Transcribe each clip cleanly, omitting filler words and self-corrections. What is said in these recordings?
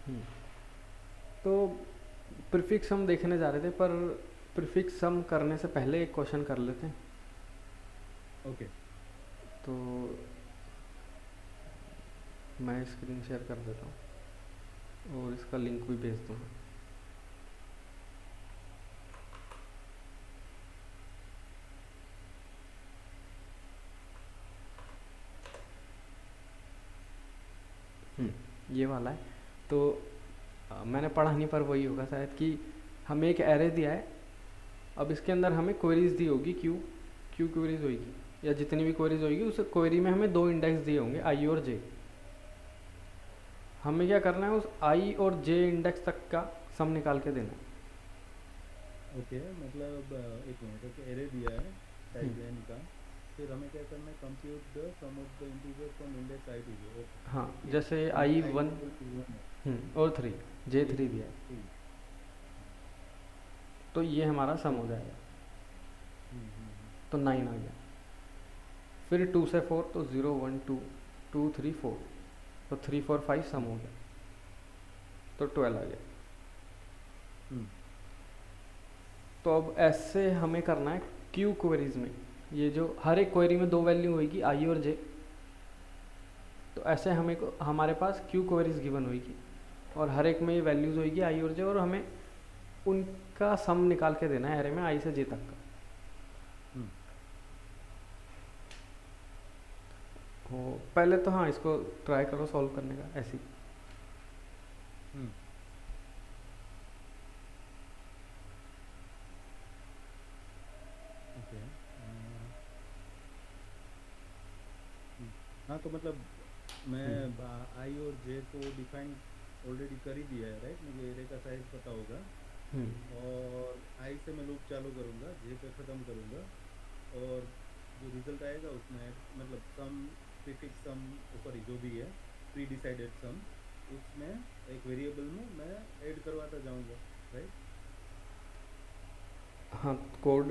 हम्म, तो प्रीफिक्स हम देखने जा रहे थे, पर प्रीफिक्स हम करने से पहले एक क्वेश्चन कर लेते हैं। ओके। तो मैं स्क्रीन शेयर कर देता हूँ और इसका लिंक भी भेज दूँगा। ये वाला है। तो मैंने पढ़ा नहीं, पर वही होगा शायद कि हमें एक एरे दिया है। अब इसके अंदर हमें क्वेरीज दी होगी, क्यू क्यू क्वेरीज होगी, या जितनी भी क्वेरीज होगी उस क्वेरी में हमें दो इंडेक्स दिए होंगे, आई और जे। हमें क्या करना है, उस आई और जे इंडेक्स तक का सम निकाल के देना है। ओके, मतलब एक मिनट। ओके, एरे दिया है हम्म, टाइप एन का। फिर हमें क्या करना है? Compute the sum of the integer from index i to j. Okay. हाँ, ओके, जैसे यहाँ आई पे i one equal to one है। और three, j i three equal दिया टू है। थ्री। तो ये हमारा सम हो ओके। जाएगा। हम्म। तो 9 आ गया। फिर 2 से 4, तो 0 1 2, 2 3 4, तो 3 4 5 सम हम्म। हो गया, तो 12 आ गया। हम्म। तो अब ऐसे हमें करना है क्यू क्वेरीज में। ये जो हर एक क्वेरी में दो वैल्यू होगी, आई और जे। तो ऐसे हमें को हमारे पास क्यू क्वेरीज गिवन होगी, और हर एक में ये वैल्यूज होगी आई और जे, और हमें उनका सम निकाल के देना है एरे में आई से जे तक का। हम्म। तो पहले तो हाँ, इसको ट्राई करो सॉल्व करने का ऐसी। हम्म। ओके। हाँ, तो मतलब हम्म, मैं आई और जे को डिफाइन ऑलरेडी कर ही दिया है, राइट? मुझे एरे का साइज पता होगा। हम्म, और आई से मैं लूप चालू करूँगा, जे पे ख़त्म करूँगा। और जो रिजल्ट आएगा उसमें मतलब सम, प्रीफिक्स सम, सॉरी जो भी है, प्री डिसाइडेड सम, उसमें एक वेरिएबल में मैं ऐड करवाता जाऊँगा, राइट? हाँ। कोड,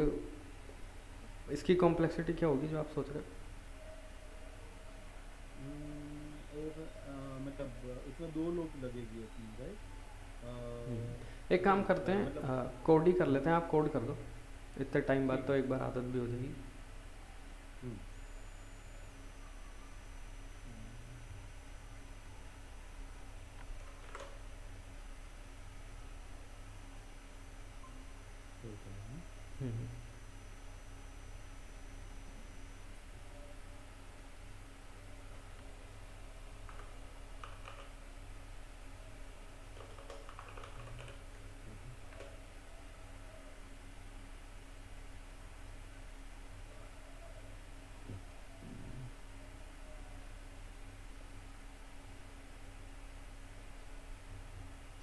इसकी कॉम्प्लेक्सिटी क्या होगी जो आप सोच रहे हो? और मतलब उसमें दो लूप लगेगी अपनी, राइट? एक काम सॉरी, करते मतलब हैं, कोड ही कर हम्म, लेते हैं, आप कोड कर दो। इतने टाइम बाद ठीक तो है, एक बार ठीक है। आदत भी हो जाएगी। हम्म। हम्म, तो चलो। हम्म,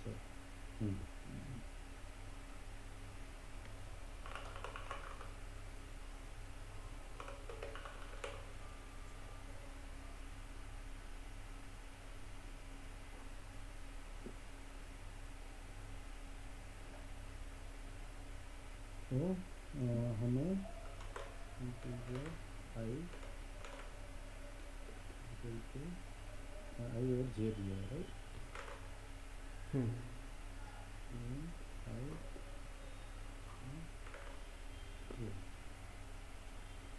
श्योर। हम्म। तो हमें इंटीजर आई इक्वल टू आई और जे दिया है, right? Hmm, in I and J,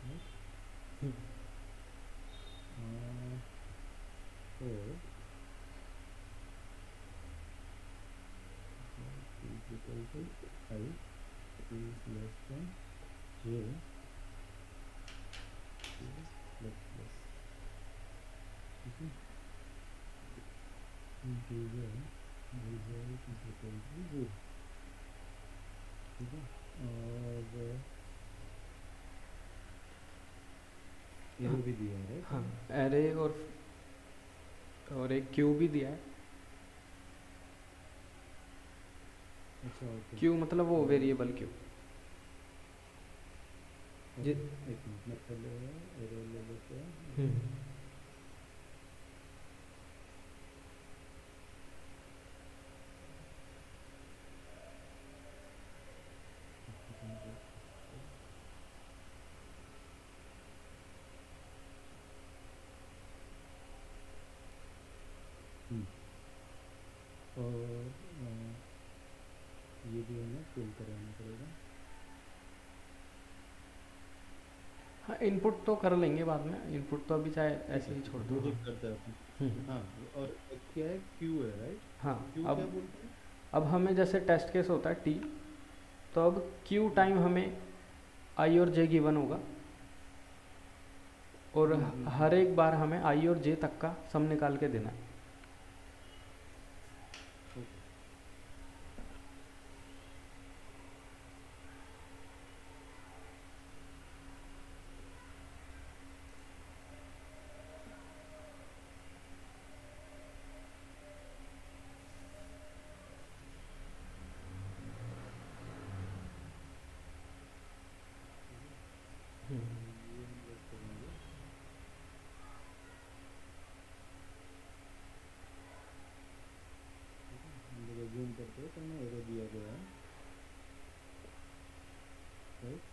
right? तो P is equal to I, P is less than J, J plus plus, ठीक है? Integer result is equal to zero, ठीक है? और एरे भी दिया है, राइट? हाँ। हमें एरे और एक क्यू भी दिया है। अच्छा, ओके। क्यू मतलब वो तो वेरिएबल क्यू। जी। ओके, एक मिनट में पहले एरे ले लेते हैं, एक हम्म, मिनट। हम्म। और ये भी हमें फिल कराना पड़ेगा। हाँ, इनपुट तो कर लेंगे बाद में, इनपुट तो अभी चाहे ठीक ऐसे है ही ठीक छोड़ है, दो। वो तो हाँ। करता है अपन। हम्म। हाँ, और एक क्या है, क्यू है राइट? हाँ। क्यू क्या अब बोलते हैं? अब हमें जैसे टेस्ट केस होता है टी, तो अब क्यू हम्म टाइम हमें आई और जे गिवन होगा, और हर हम्म। एक बार हमें आई और जे तक का सम निकाल के देना है। ओके। ठीक है, तो ये हम लोग करेंगे। ठीक है, हम लोग एज्यूम करते हैं तो हमें एरर दिया गया है राइट।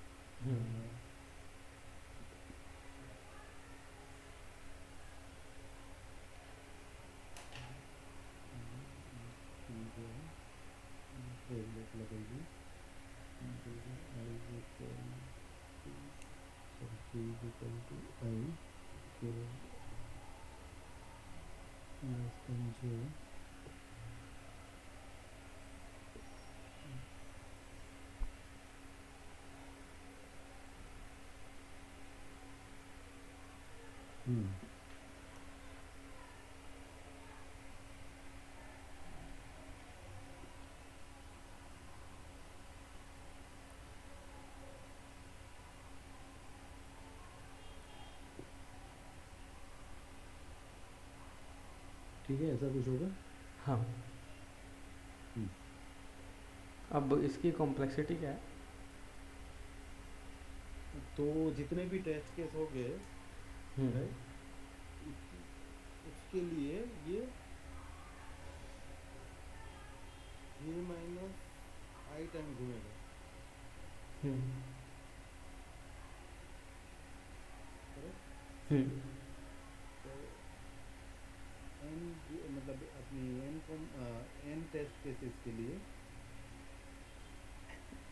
टी जो है वेरिएबल लगेगी, I is equal to, sorry T is equal to I K less then जे। हम्म ठीक है, ऐसा कुछ होगा। हाँ। हम्म अब इसकी कॉम्प्लेक्सिटी क्या है? तो जितने भी टेस्ट केस हो गए हम्म राइट, उसके लिए ये जे माइनस आई टाइम घूमेगा, हम्म करेक्ट? हम्म तो एन मतलब अपनी एन टेस्ट केसेस के लिए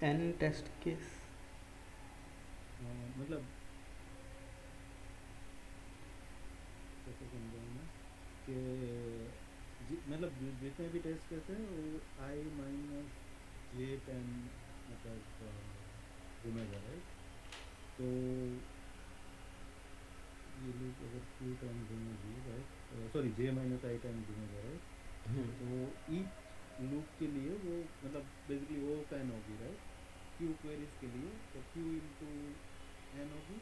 एन टेस्ट केस। मतलब कैसे समझाऊँ कि मतलब जितने भी टेस्ट केस हैं वो आई माइनस जे टाइम मतलब घूमेगा राइट। तो ये लूप अगर क्यू टाइम घूमेगी राइट, सॉरी जे माइनस आई टाइम घूमेगा राइट, हम्म तो ईच लूप के लिए वो मतलब बेसिकली वो फैन होगी राइट, क्यू क्वेरीज के लिए तो क्यू इंटू एन होगी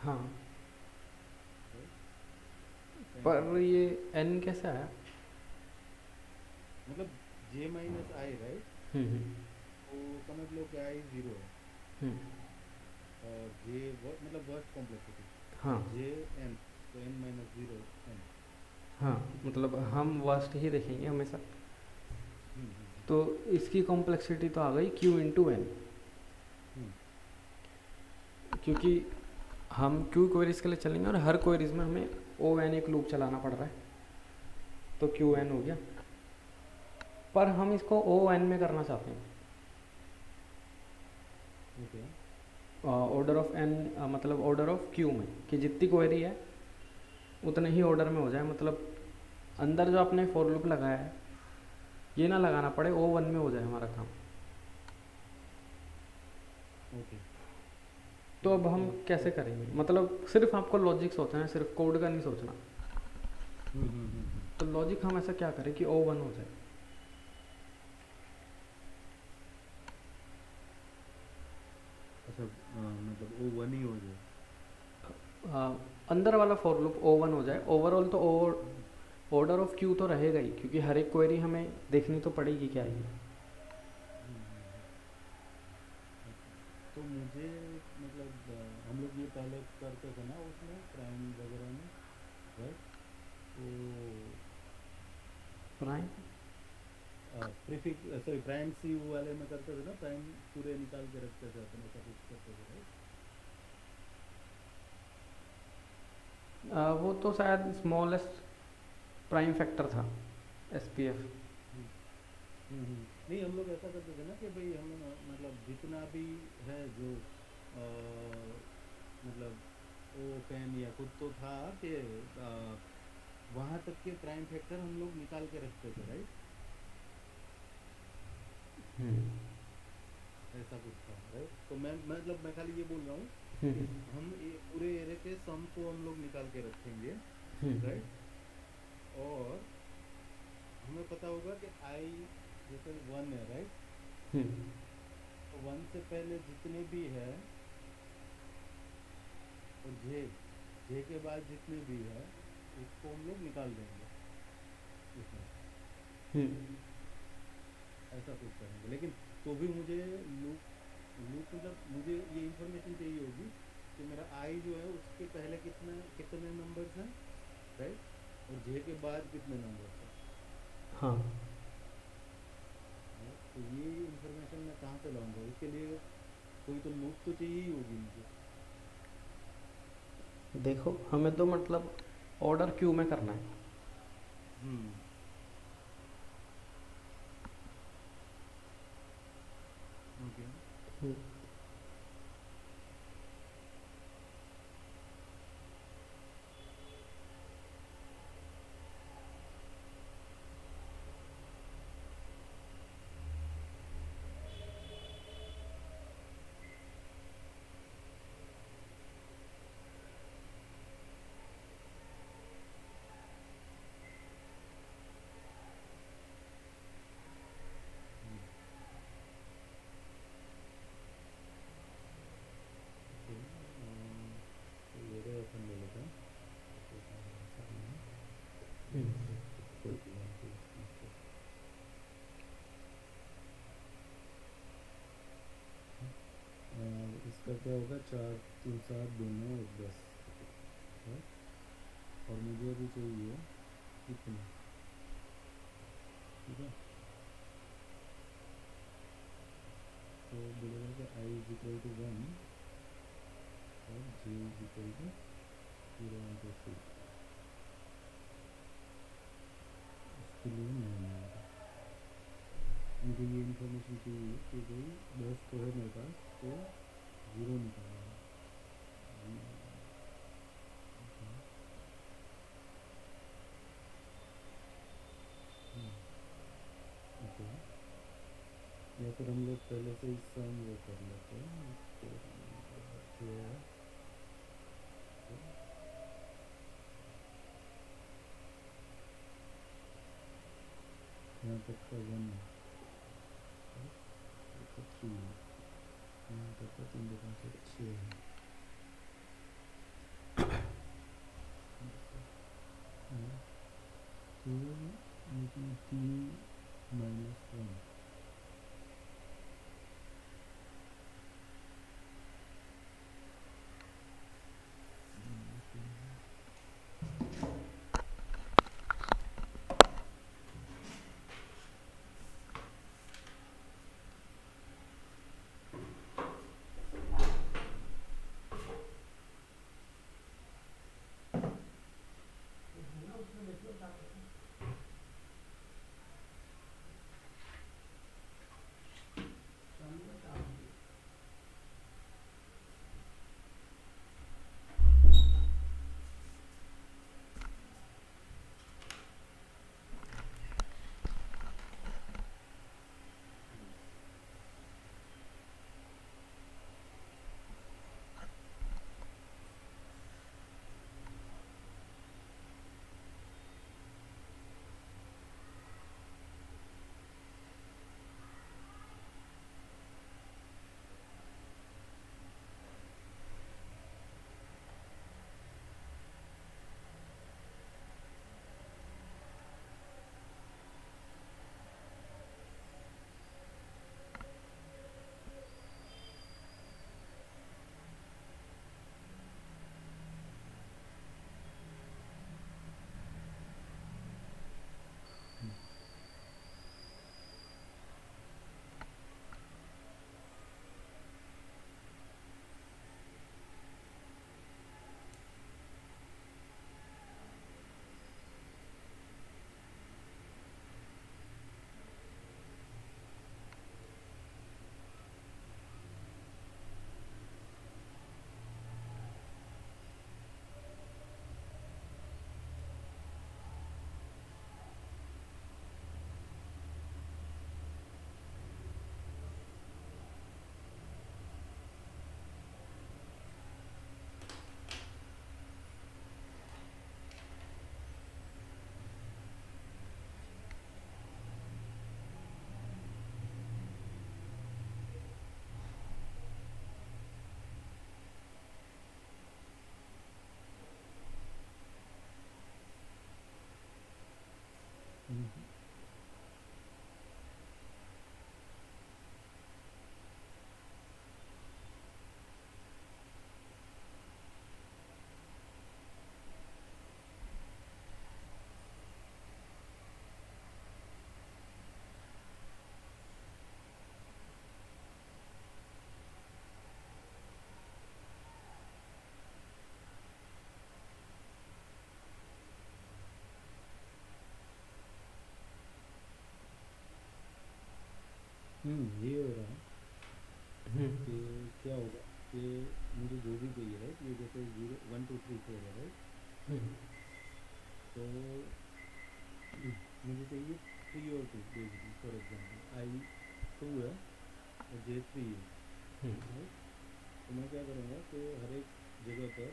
हाँ, राइट, फैन के पर लिए। ये एन कैसा है? मतलब जे माइनस आई राइट, हम्म तो समझ लो कि आई जीरो है, हम्म और जे मतलब वर्स्ट कॉम्प्लेक्सिटी, हाँ और जे एन, तो एन माइनस जीरो एन। हाँ, मतलब हम वर्स्ट ही देखेंगे हमेशा। हम्म हम्म तो इसकी कॉम्प्लेक्सिटी तो आ गई क्यू इंटू एन, हम्म क्योंकि हम क्यू क्वेरीज के लिए चलेंगे और हर क्वेरीज में हमें ओ एन एक लूप चलाना पड़ रहा है, तो क्यू हम्म एन हो गया। पर हम इसको ओ एन में करना चाहते हैं, ओके। ऑर्डर ऑफ एन, मतलब ऑर्डर ऑफ क्यू में, कि जितनी क्वेरी है उतने ही ऑर्डर में हो जाए, मतलब अंदर जो आपने फॉर लूप लगाया है ये ना लगाना पड़े, ओ वन में हो जाए हमारा काम। ओके। तो अब हम मतलब कैसे करेंगे? मतलब सिर्फ आपको लॉजिक सोचना है, सिर्फ कोड का नहीं सोचना। हम्म। तो लॉजिक हम ऐसा क्या करें कि ओ वन हो जाए? अच्छा, मतलब वो वन ही हो जाए। अंदर वाला फॉर लूप ओ वन हो जाए, ओवरऑल तो ऑर्डर ऑफ क्यू तो रहेगा ही, क्योंकि हर एक क्वेरी हमें देखनी तो पड़ेगी क्या है। हम्म। ओके, तो मुझे मतलब हम लोग ये पहले करते थे ना उसमें प्राइम वगैरह में राइट, तो prime. Prefix sorry prime c वाले में करते थे ना, प्राइम पूरे निकाल के रखते थे अपन, ऐसा कुछ करते थे राइट। वो तो शायद स्मॉलेस्ट प्राइम फैक्टर था। SPF। नहीं, हम लोग ऐसा करते थे ना कि भाई हम मतलब जितना भी है जो मतलब ओ फैन या कुछ तो था कि वहाँ तक के प्राइम फैक्टर हम लोग निकाल के रखते थे, राइट? हम्म। ऐसा कुछ था, राइट? तो मैं मतलब मैं खाली ये बोल रहा हूँ कि हम्म। हम ये पूरे एरे के सम को हम लोग निकाल के रखेंगे, हम्म। राइट? और हमें पता होगा कि आई जैसे वन है, राइट? हम्म। तो वन से पहले जितने भी है और जे जे के बाद जितने भी है उसको हम लोग निकाल देंगे उसमें से। हम्म। ऐसा कुछ करेंगे, लेकिन तो भी मुझे लूप मतलब मुझे ये इंफॉर्मेशन चाहिए होगी कि मेरा आई जो है उसके पहले कितना कितने नंबर्स हैं, राइट? और जे के बाद कितने नंबर्स हैं, हाँ, राइट? तो ये इंफॉर्मेशन मैं कहाँ से लाऊंगा? उसके लिए कोई तो लूप तो चाहिए ही होगी मुझे। देखो हमें तो मतलब ऑर्डर क्यू में करना है। हम्म। ओके। हम्म। ओके। तो ये रे अपन ले लेते हैं। सपोज हमारा ऐसा ही है, हम्म। कोई भी वन टू थ्री फोर। इसका क्या होगा? चार तीन सात दो नौ एक 10, राइट? और मुझे अभी चाहिए इतना, ठीक है? तो बोलेगा कि आई इज इक्वल टू वन और जे इज इक्वल टू 0 1 2 3। उसके लिए नहीं आएगा। मुझे ये इन्फॉर्मेशन चाहिए कि भाई 10 तो है मेरे पास, तो 0 निकालना है। ओके। या फिर हम लोग पहले से ही सम वो कर लेते हैं तो जो है तो यहाँ तक का 1 है, right? ये तो 3 है, यहाँ तक का 3 2 5 6 है, ऐसे है। तो लेकिन 3 -1, हम्म, ये हो रहा है हम्म कि क्या होगा कि मुझे जो भी चाहिए, राइट, ये जैसे 0 1 2 3 4 है, राइट। हम्म तो मुझे चाहिए 3 और 2, बेसिकली फॉर एग्जांपल I 2 है और J 3 है, हम्म राइट। तो मैं क्या करूँगा कि हर एक जगह पर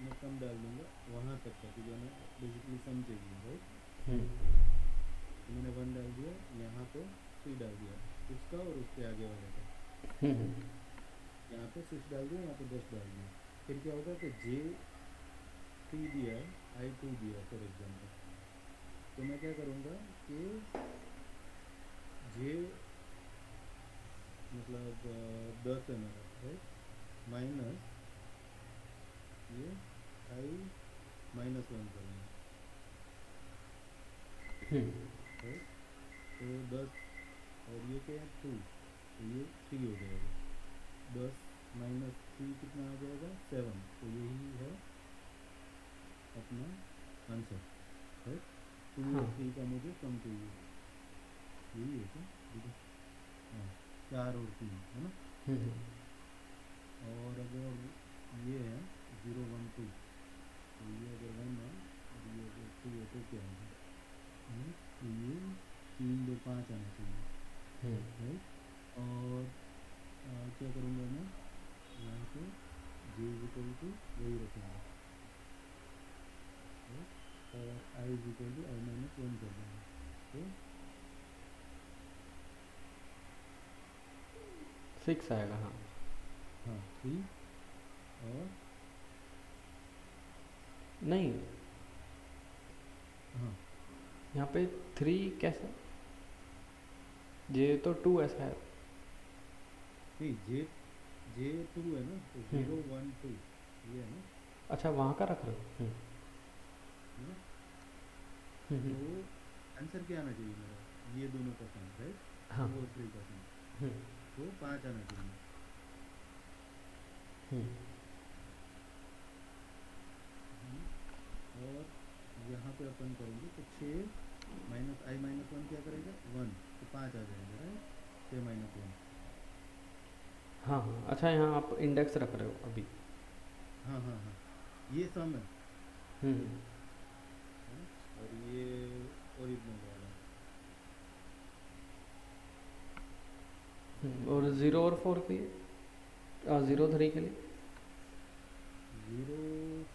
मैं सम डाल दूंगा वहाँ तक का, कि जो मैं बेसिकली सम चाहिए, राइट। हम्म तो मैंने 1 डाल दिया, यहाँ पे 3 डाल दिया, उसका और उसके आगे वाले का, हम्म यहाँ पे 6 डाल दिया, यहाँ पे 10 डाल दिया। फिर क्या होगा कि J 3 दिया है, I 2 दिया है फॉर एग्जांपल। तो मैं क्या करूँगा कि J मतलब 10 है मेरा, राइट, माइनस ये I -1 करूँगा, हम्म राइट। तो 10 और ये क्या है 2, तो ये 3 हो जाएगा। 10 - 3 कितना आ जाएगा 7। तो यही है अपना आंसर, राइट। 2 हाँ और 3 का मुझे सम चाहिए, यही है क्या, देखो। हाँ, 4 और 3 है ना। हम्म और अगर ये है 0 1 2, तो ये अगर 1 है और ये अगर 2 है तो क्या होगा, तो ये 3 2 5 आना चाहिए, हम्म राइट। और क्या करूँगा मैं यहाँ पे J वही रखूँगा, राइट। और I I - 1 कर दूँगा, तो 6 आएगा हाँ। हाँ 3 और नहीं, हाँ यहाँ पे 3 कैसे, ये तो 2 ऐसा है। नहीं, J 2 है ना, तो हम्म 0 1 2 ये है ना, अच्छा वहाँ का रख रहे हो। है ना। हम्म तो आंसर क्या आना चाहिए मेरा, ये दोनों का सम, राइट। हाँ 2 और 3 का सम, हम्म तो 5 आना चाहिए। हम्म हम्म, और यहाँ पे अपन करेंगे तो 6 माइनस I - 1 क्या करेगा 1, तो 5 आ जाएगा, राइट। 6 - 1, हाँ हाँ अच्छा यहाँ आप इंडेक्स रख रहे हो अभी। हाँ हाँ हाँ, ये सम हम्म है ना, और ये ओरिजिनल वाला है। और 0 और 4 के लिए, 0 3 के लिए। 0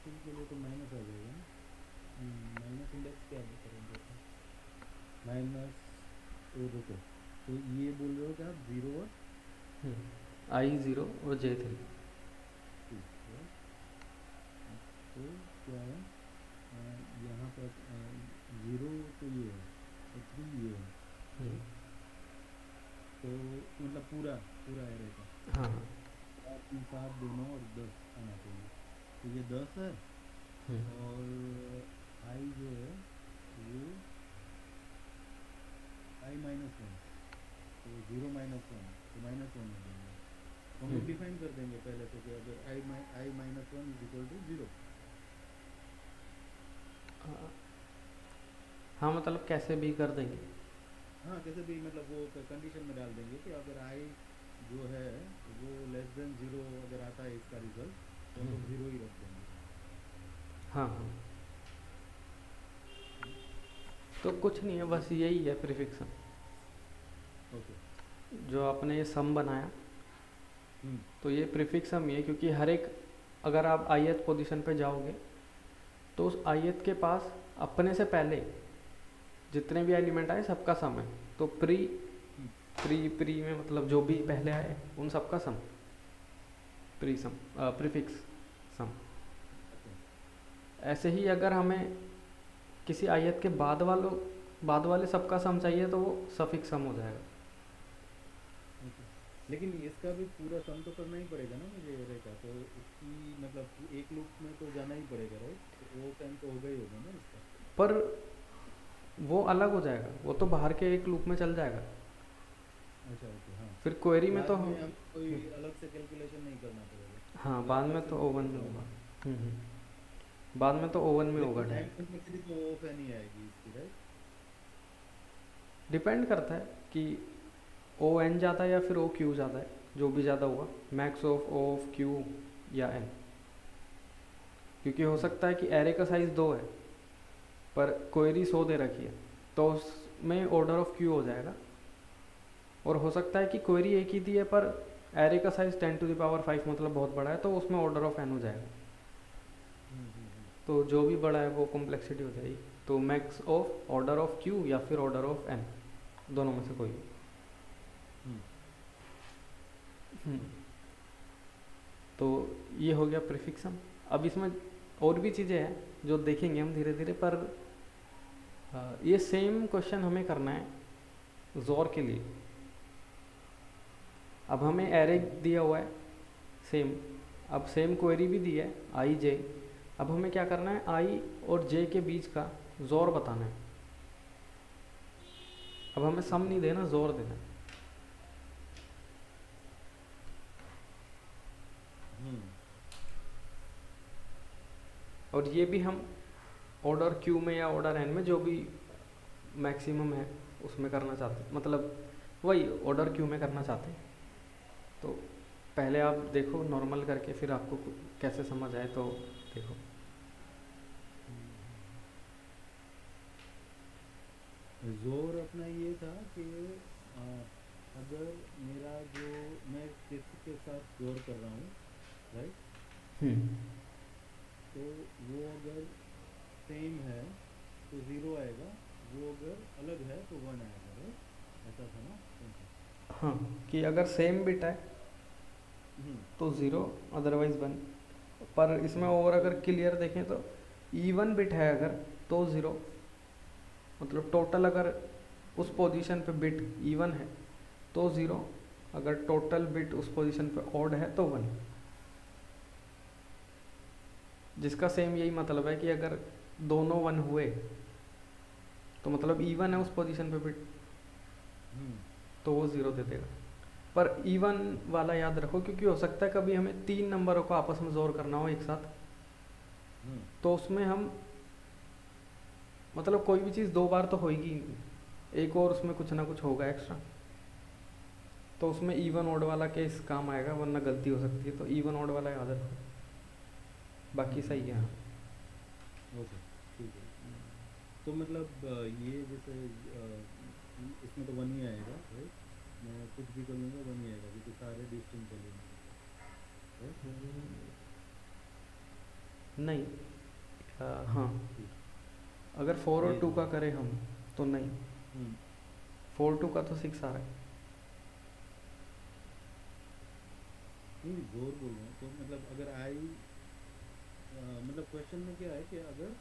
3 के लिए तो माइनस आ जाएगा ना। माइनस इंडेक्स क्या करेंगे अपन, माइनस, तो रुको, तो ये बोल रहे हो कि आप 0 और I 0 और J 3। 2, राइट। तो क्या है, यहाँ पर 0 तो ये है और 3 ये है, हम्म राइट। तो मतलब पूरा पूरा एरे का हाँ 7 दोनों और 10 आना चाहिए। तो ये 10 है, हम्म और आई जो है वो I - 1, तो 0 - 1 तो -1 हो जाएगा। तो हम लोग हम्म डिफाइन कर देंगे पहले से कि अगर I - 1 = 0। हाँ मतलब कैसे भी कर देंगे। हाँ, कैसे भी मतलब वो कंडीशन में डाल देंगे कि अगर I जो है वो <0 अगर आता है इसका रिजल्ट, तो हम लोग 0 ही रख देंगे। हाँ हाँ हम्म, तो कुछ नहीं है, तो बस यही है प्रीफिक्स। ओके। जो आपने ये सम बनाया, हम्म तो ये प्रीफिक्स सम ही है, क्योंकि हर एक, अगर आप ith पोजीशन पे जाओगे तो उस ith के पास अपने से पहले जितने भी एलिमेंट आए सबका सम है। तो प्री हम्म, प्री प्री में मतलब जो भी पहले आए उन सबका सम, प्री सम, प्रीफिक्स सम। अच्छा। ऐसे ही अगर हमें किसी ith के बाद वालों बाद वाले सबका सम चाहिए तो वो सफिक्स सम हो जाएगा। ओके। लेकिन इसका भी पूरा सम तो करना ही पड़ेगा ना मुझे एरे का, तो उसकी मतलब एक लूप में तो जाना ही पड़ेगा, राइट? तो वो टाइम तो होगा ही होगा ना इसका। पर वो अलग हो जाएगा, वो तो बाहर के एक लूप में चल जाएगा। अच्छा, ओके, हाँ। फिर क्वेरी में तो बाद हम, में हम कोई अलग से कैलकुलेशन नहीं करना पड़ेगा, हाँ मतलब बाद अलग में से तो लूप ओवन नहीं में होगा। चलाना। बाद में तो ओवन में होगा लेकिन टाइम डायरेक्ट। कम्प्लेक्सिटी तो ऑफ है नहीं आएगी इसकी, राइट? डिपेंड करता है कि ओ एन ज़्यादा है या फिर ओ क्यू ज़्यादा है, जो भी ज़्यादा हुआ, max of O of Q या एन। क्योंकि हो सकता है कि एरे का साइज़ 2 है पर क्वेरी 100 दे रखी है, तो उसमें ऑर्डर ऑफ क्यू हो जाएगा। और हो सकता है कि क्वेरी एक ही दी है पर एरे का साइज़ 10⁵ मतलब बहुत बड़ा है, तो उसमें ऑर्डर ऑफ एन हो जाएगा। हम्म। तो जो भी बड़ा है वो कॉम्प्लेक्सिटी हो जाएगी। तो max of order of Q या फिर ऑर्डर ऑफ एन, दोनों में से कोई। हम्म। हम्म, तो ये हो गया प्रीफिक्स सम। अब इसमें और भी चीज़ें हैं जो देखेंगे हम धीरे धीरे, पर ये सेम क्वेश्चन हमें करना है जोर के लिए। अब हमें एरे दिया हुआ है सेम, अब सेम क्वेरी भी दी है आई जे। अब हमें क्या करना है, आई और जे के बीच का जोर बताना है। अब हमें सम ओके। नहीं देना, जोर देना है। हम्म। और ये भी हम ऑर्डर क्यू में या ऑर्डर एन में जो भी मैक्सिमम है उसमें करना चाहते हैं, मतलब वही ऑर्डर क्यू में करना चाहते हैं। तो पहले आप देखो नॉर्मल करके, फिर आपको कैसे समझ आए तो देखो। जोर अपना ये था कि आ, अगर मेरा जो मैं किसी के साथ जोर कर रहा हूँ, राइट, हम्म तो वो अगर सेम है तो ज़ीरो आएगा, वो अगर अलग है तो वन आएगा, राइट? ऐसा था ना कौन सा? हाँ, कि अगर सेम बिट है हम्म। तो ज़ीरो, अदरवाइज़ वन। पर इसमें हाँ, और तो अगर क्लियर देखें तो इवन बिट है अगर तो ज़ीरो, मतलब टोटल अगर उस पोजीशन पे बिट इवन है तो ज़ीरो, अगर टोटल बिट उस पोजीशन पे ऑड है तो वन। जिसका सेम यही मतलब है कि अगर दोनों वन हुए तो मतलब इवन है उस पोजीशन पे बिट, हम्म। तो वो ज़ीरो दे देगा। पर इवन वाला याद रखो, क्योंकि हो सकता है कभी हमें 3 नंबरों को आपस में जोड़ करना हो एक साथ, हम्म। तो उसमें हम, मतलब कोई भी चीज़ 2 बार तो होगी ही नहीं, एक और उसमें कुछ ना कुछ होगा एक्स्ट्रा, तो उसमें इवन ऑड वाला केस काम आएगा, वरना गलती हो सकती है। तो इवन ऑड वाला याद रखो, बाकी सही है। हाँ। ओके, ठीक है। तो मतलब ये जैसे इसमें तो वन ही आएगा, राइट? मैं कुछ भी करूँगा वन ही आएगा क्योंकि सारे डिस्टिंक्ट वैल्यू हैं, राइट? नहीं, हाँ, ठीक। अगर 4 और ये 2 जो का है। करें हम तो नहीं, हम्म। 4 2 का तो 6 आ रहा है। नहीं, जोर बोल रहा हूँ तो मतलब अगर आई, मतलब क्वेश्चन में क्या है कि अगर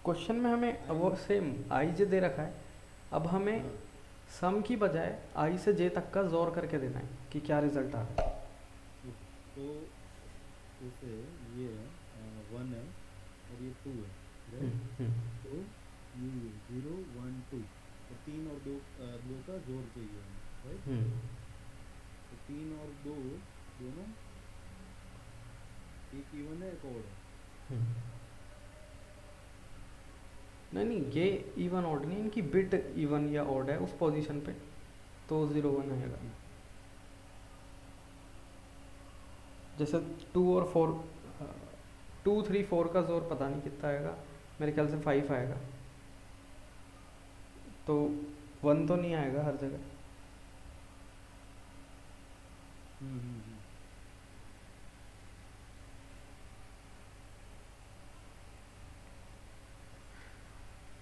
क्वेश्चन में हमें आई, वो सेम आई जे दे रखा है, अब हमें हाँ, सम की बजाय आई से जे तक का जोर करके देना है कि क्या रिजल्ट आ रहा है। ओके, तो जैसे ये है, वन है और ये टू है, राइट? हम्म तो ये ज़ीरो वन टू, तो तीन और दो, दो का जोड़ चाहिए हमें, राइट? हम्म तो तीन और दो दोनों, एक इवन है एक ओड है। हम्म। नहीं नहीं, ये इवन ऑड नहीं, इनकी बिट इवन या ऑड है उस पोजीशन पे, तो 0 1 ठीक है, आएगा। ठीक। जैसे 2 और 4, 2 3 4 का जोर पता नहीं कितना आएगा, मेरे ख्याल से 5 आएगा, तो 1 तो नहीं आएगा हर जगह। हम्म।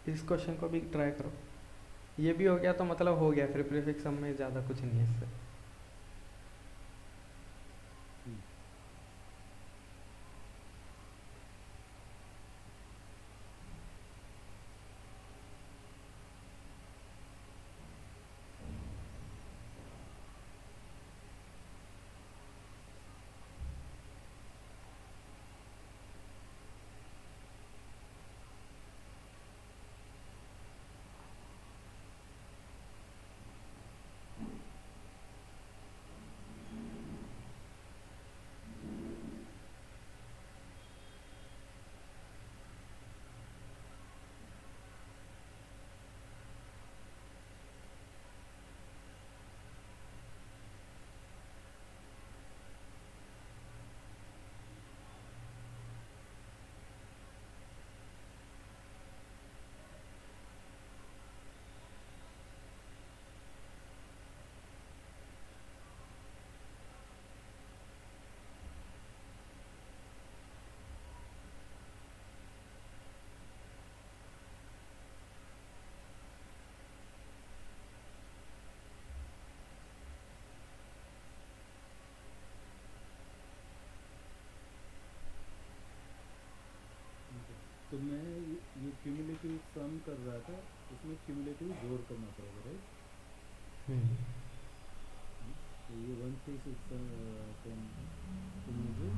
इस क्वेश्चन को भी ट्राई करो। ये भी हो गया तो मतलब हो गया, फिर प्रीफिक्स सम में ज़्यादा कुछ नहीं है इससे। हम्म। सम कर रहा था उसमें क्यूमुलेटिव जोड़ करना पड़ेगा, राइट? तो ये 13610 तो मुझे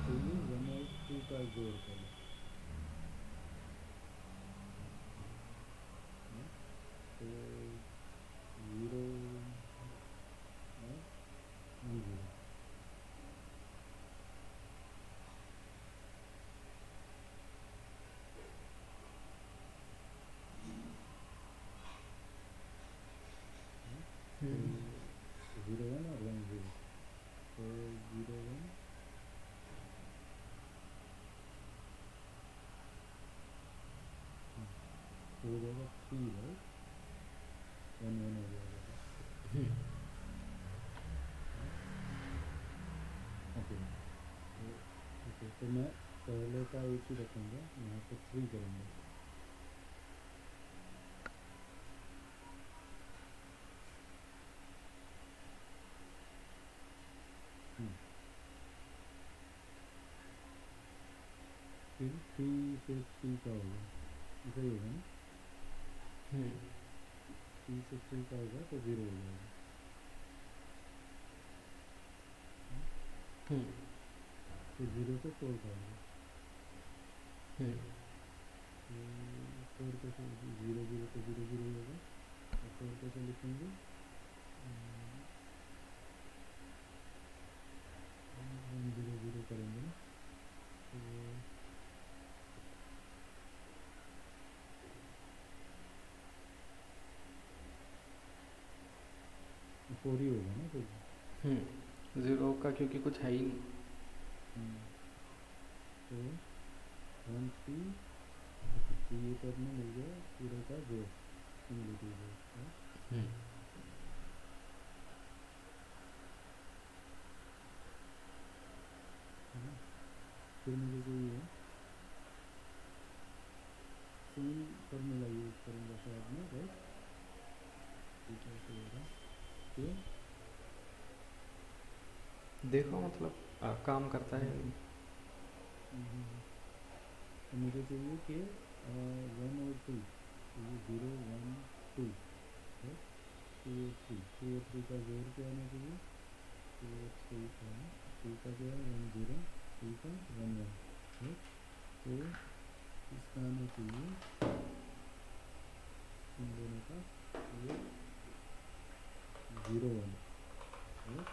चाहिए 1 और 2 का जोड़ पहले, है? तो 0 और 0, तो 0 1 और 1 0, तो 0 1 तो हो जाएगा 3, राइट? 1 1 हो जाएगा, ओके। तो ओके, तो मैं पहले का एक ही रखूँगा, यहाँ पे 3 करूँगा। फिर 3 से 3 का होगा, ऐसा ही होगा ना? 3 से 3 का होगा तो 0 हो जाएगा। फिर 0 से 4 का होगा, तो 4 कैसे 0 0 तो 0 0 होगा, और 4 कैसे लिखेंगे? 1 0 0 करेंगे ना, तो 4 ही होगा ना फिर। 0 का क्योंकि कुछ है ही नहीं। तो 1 3, तो ये तो अपने मिल गया पूरे का जोड़, क्यूमुलेटिव जोड़, है? फिर मुझे चाहिए सेम फॉर्मूला यूज करूँगा शायद मैं, राइट? ठीक है, ऐसे होगा। क्यों? देखो मतलब काम करता है। तो मुझे चाहिए कि 1 और 2, तो ये 0 1 2, राइट? 2 और 3, 2 और 3 का जोड़ क्या होना चाहिए? 2 और 3 का 2 का जो है 1 0, 3 का 1 1, राइट? तो इसका आना चाहिए इन दोनों का ये 0 1, राइट?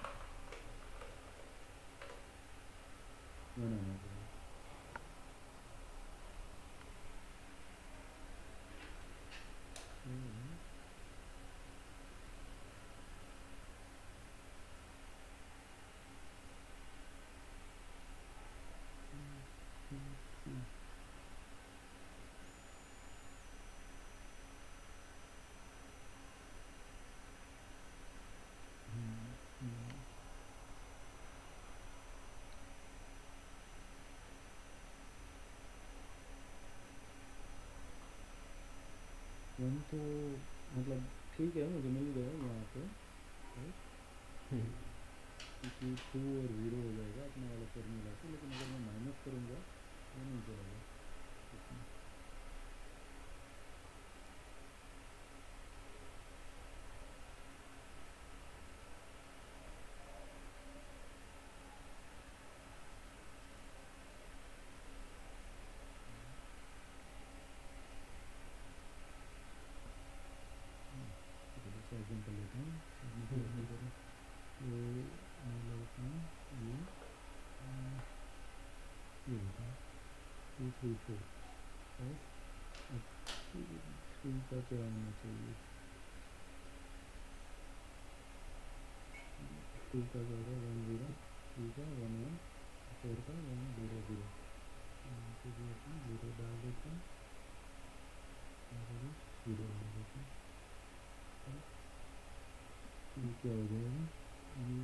1 आना चाहिए। वन तो मतलब ठीक है, मुझे मिल गया यहाँ पे, राइट? क्योंकि 2 और 0 हो जाएगा अपने वाले फॉर्मूला से, लेकिन अगर मैं माइनस करूँगा वो नहीं चलेगा इसमें। दूसरा एग्जाम्पल लेते हैं, ये मैं लेता हूँ ये लेता हूँ 2 3 4, राइट? 3 का क्या होना चाहिए? 2 का क्या होगा? 1 0, 3 का 1 1, 4 का 1 0 0, तो ये अपना 0 डाल देते हैं, 0 डाल देते हैं, ये क्या हो जाएगा? ये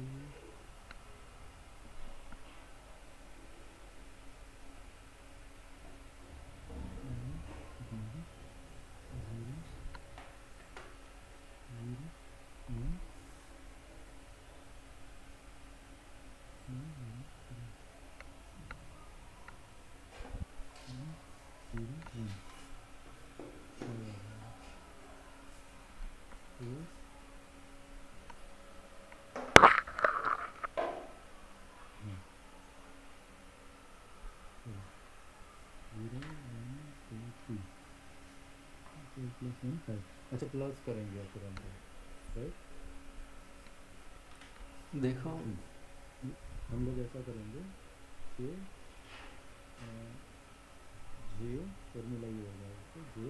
0 1, प्लस 1 5। अच्छा प्लस करेंगे फिर हम राइट। देखो हम लोग ऐसा करेंगे कि जे फॉर्मूला ये होगा इसको जे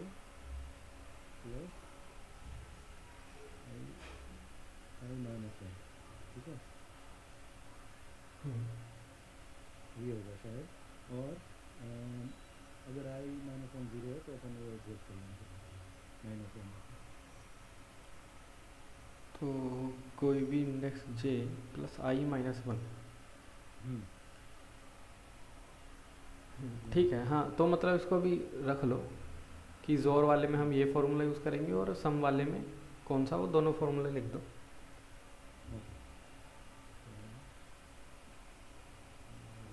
प्लस आई आई माइनस 1, ठीक है, ये होगा शायद। और अगर आई माइनस 1 जीरो है तो अपन वो एडजस्ट कर लेंगे माइनस 1 में। तो कोई भी इंडेक्स जे प्लस आई माइनस वन, हम्म ठीक है। हाँ, तो मतलब इसको भी रख लो कि जोर वाले में हम ये फॉर्मूला यूज़ करेंगे और सम वाले में कौन सा, वो दोनों फॉर्मूले लिख दो। ओके, तो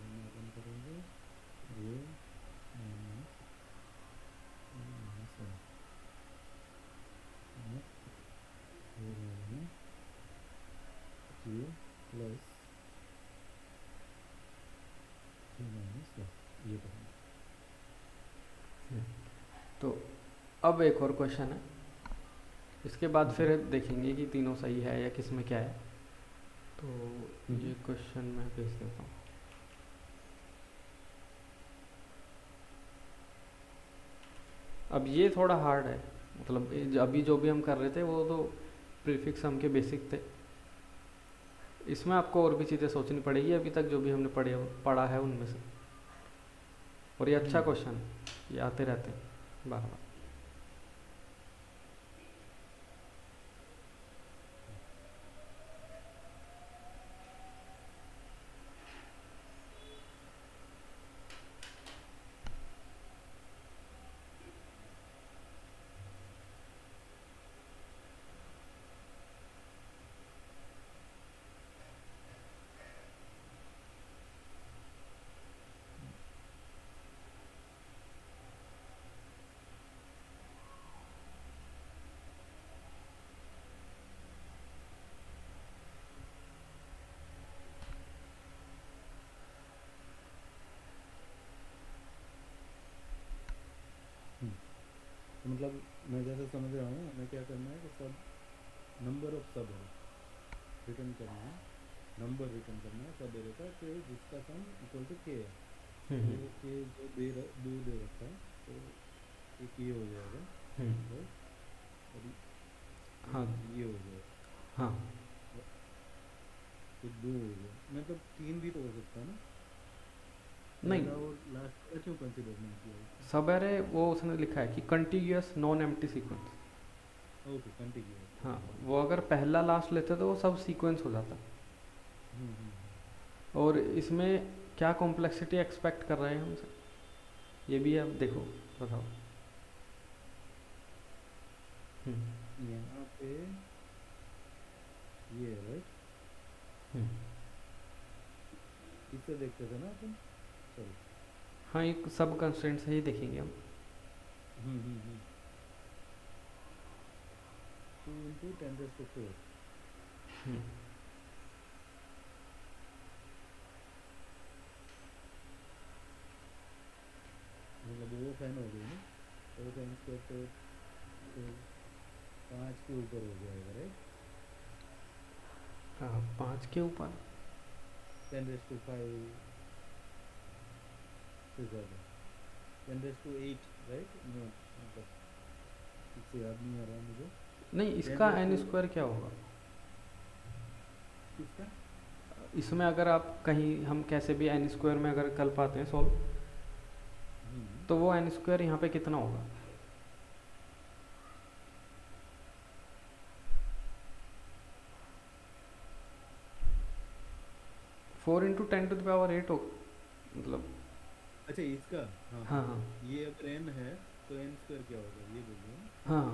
में अपन करेंगे जे माइनस माइनस 1 और फिर वाले में जे प्लस जे माइनस 1 ये करेंगे। तो अब एक और क्वेश्चन है, इसके बाद फिर देखेंगे कि तीनों सही है या किस में क्या है। तो ये क्वेश्चन मैं भेज देता हूँ। अब ये थोड़ा हार्ड है, मतलब अभी जो भी हम कर रहे थे वो तो प्रीफिक्स सम के बेसिक थे। इसमें आपको और भी चीज़ें सोचनी पड़ेगी, अभी तक जो भी हमने पढ़ा है उनमें से। और ये अच्छा क्वेश्चन है, ये आते रहते हैं बार बार। तो मतलब मैं जैसे समझ रहा हूँ हमें क्या करना है कि सब नंबर ऑफ सब है रिटर्न करना है, नंबर रिटर्न करना है सब एरे का कि जिसका सम इक्वल टू के है। तो के जो दो दे रखा है तो एक ये हो जाएगा राइट, और हाँ ये हो जाएगा, हाँ। तो दो हो गया, मतलब तीन भी तो हो सकता है ना, नहीं, पहला और लास्ट का क्यों कंसिडर नहीं किया उसने? सब एरे वो उसने लिखा है कि continuous non empty sequence. Okay continuous, हाँ, ओके वो अगर पहला लास्ट लेते तो वो सब सीक्वेंस हो जाता। और इसमें क्या कॉम्प्लेक्सिटी एक्सपेक्ट कर रहे हैं हमसे, ये भी है, अब देखो बताओ। यहाँ पे ये है राइट, इससे देखते थे ना अपन, सॉरी। हाँ, एक सब कंस्ट्रेंट से ही देखेंगे हम। 2 into 10 raised to 4, मतलब वो फैन हो गई ना, तो फैन स्क्वायर तो 5 के ऊपर हो जाएगा राइट, हाँ, 5 के ऊपर 10 raised to 5 से ज़्यादा, 10 raised to 8 राइट, नो मतलब ठीक से याद नहीं आ रहा मुझे। नहीं, 10 इसका raised एन to स्क्वायर क्या होगा? किसका? इसमें अगर आप कहीं हम कैसे भी एन स्क्वायर में अगर कर पाते हैं सॉल्व, तो वो एन स्क्वायर यहाँ पे कितना होगा? फोर इंटू 10⁸ हो, मतलब। अच्छा इसका, हाँ हाँ हाँ ये अगर n है तो n स्क्वायर क्या होगा ये बोल रहे हो ना? हाँ।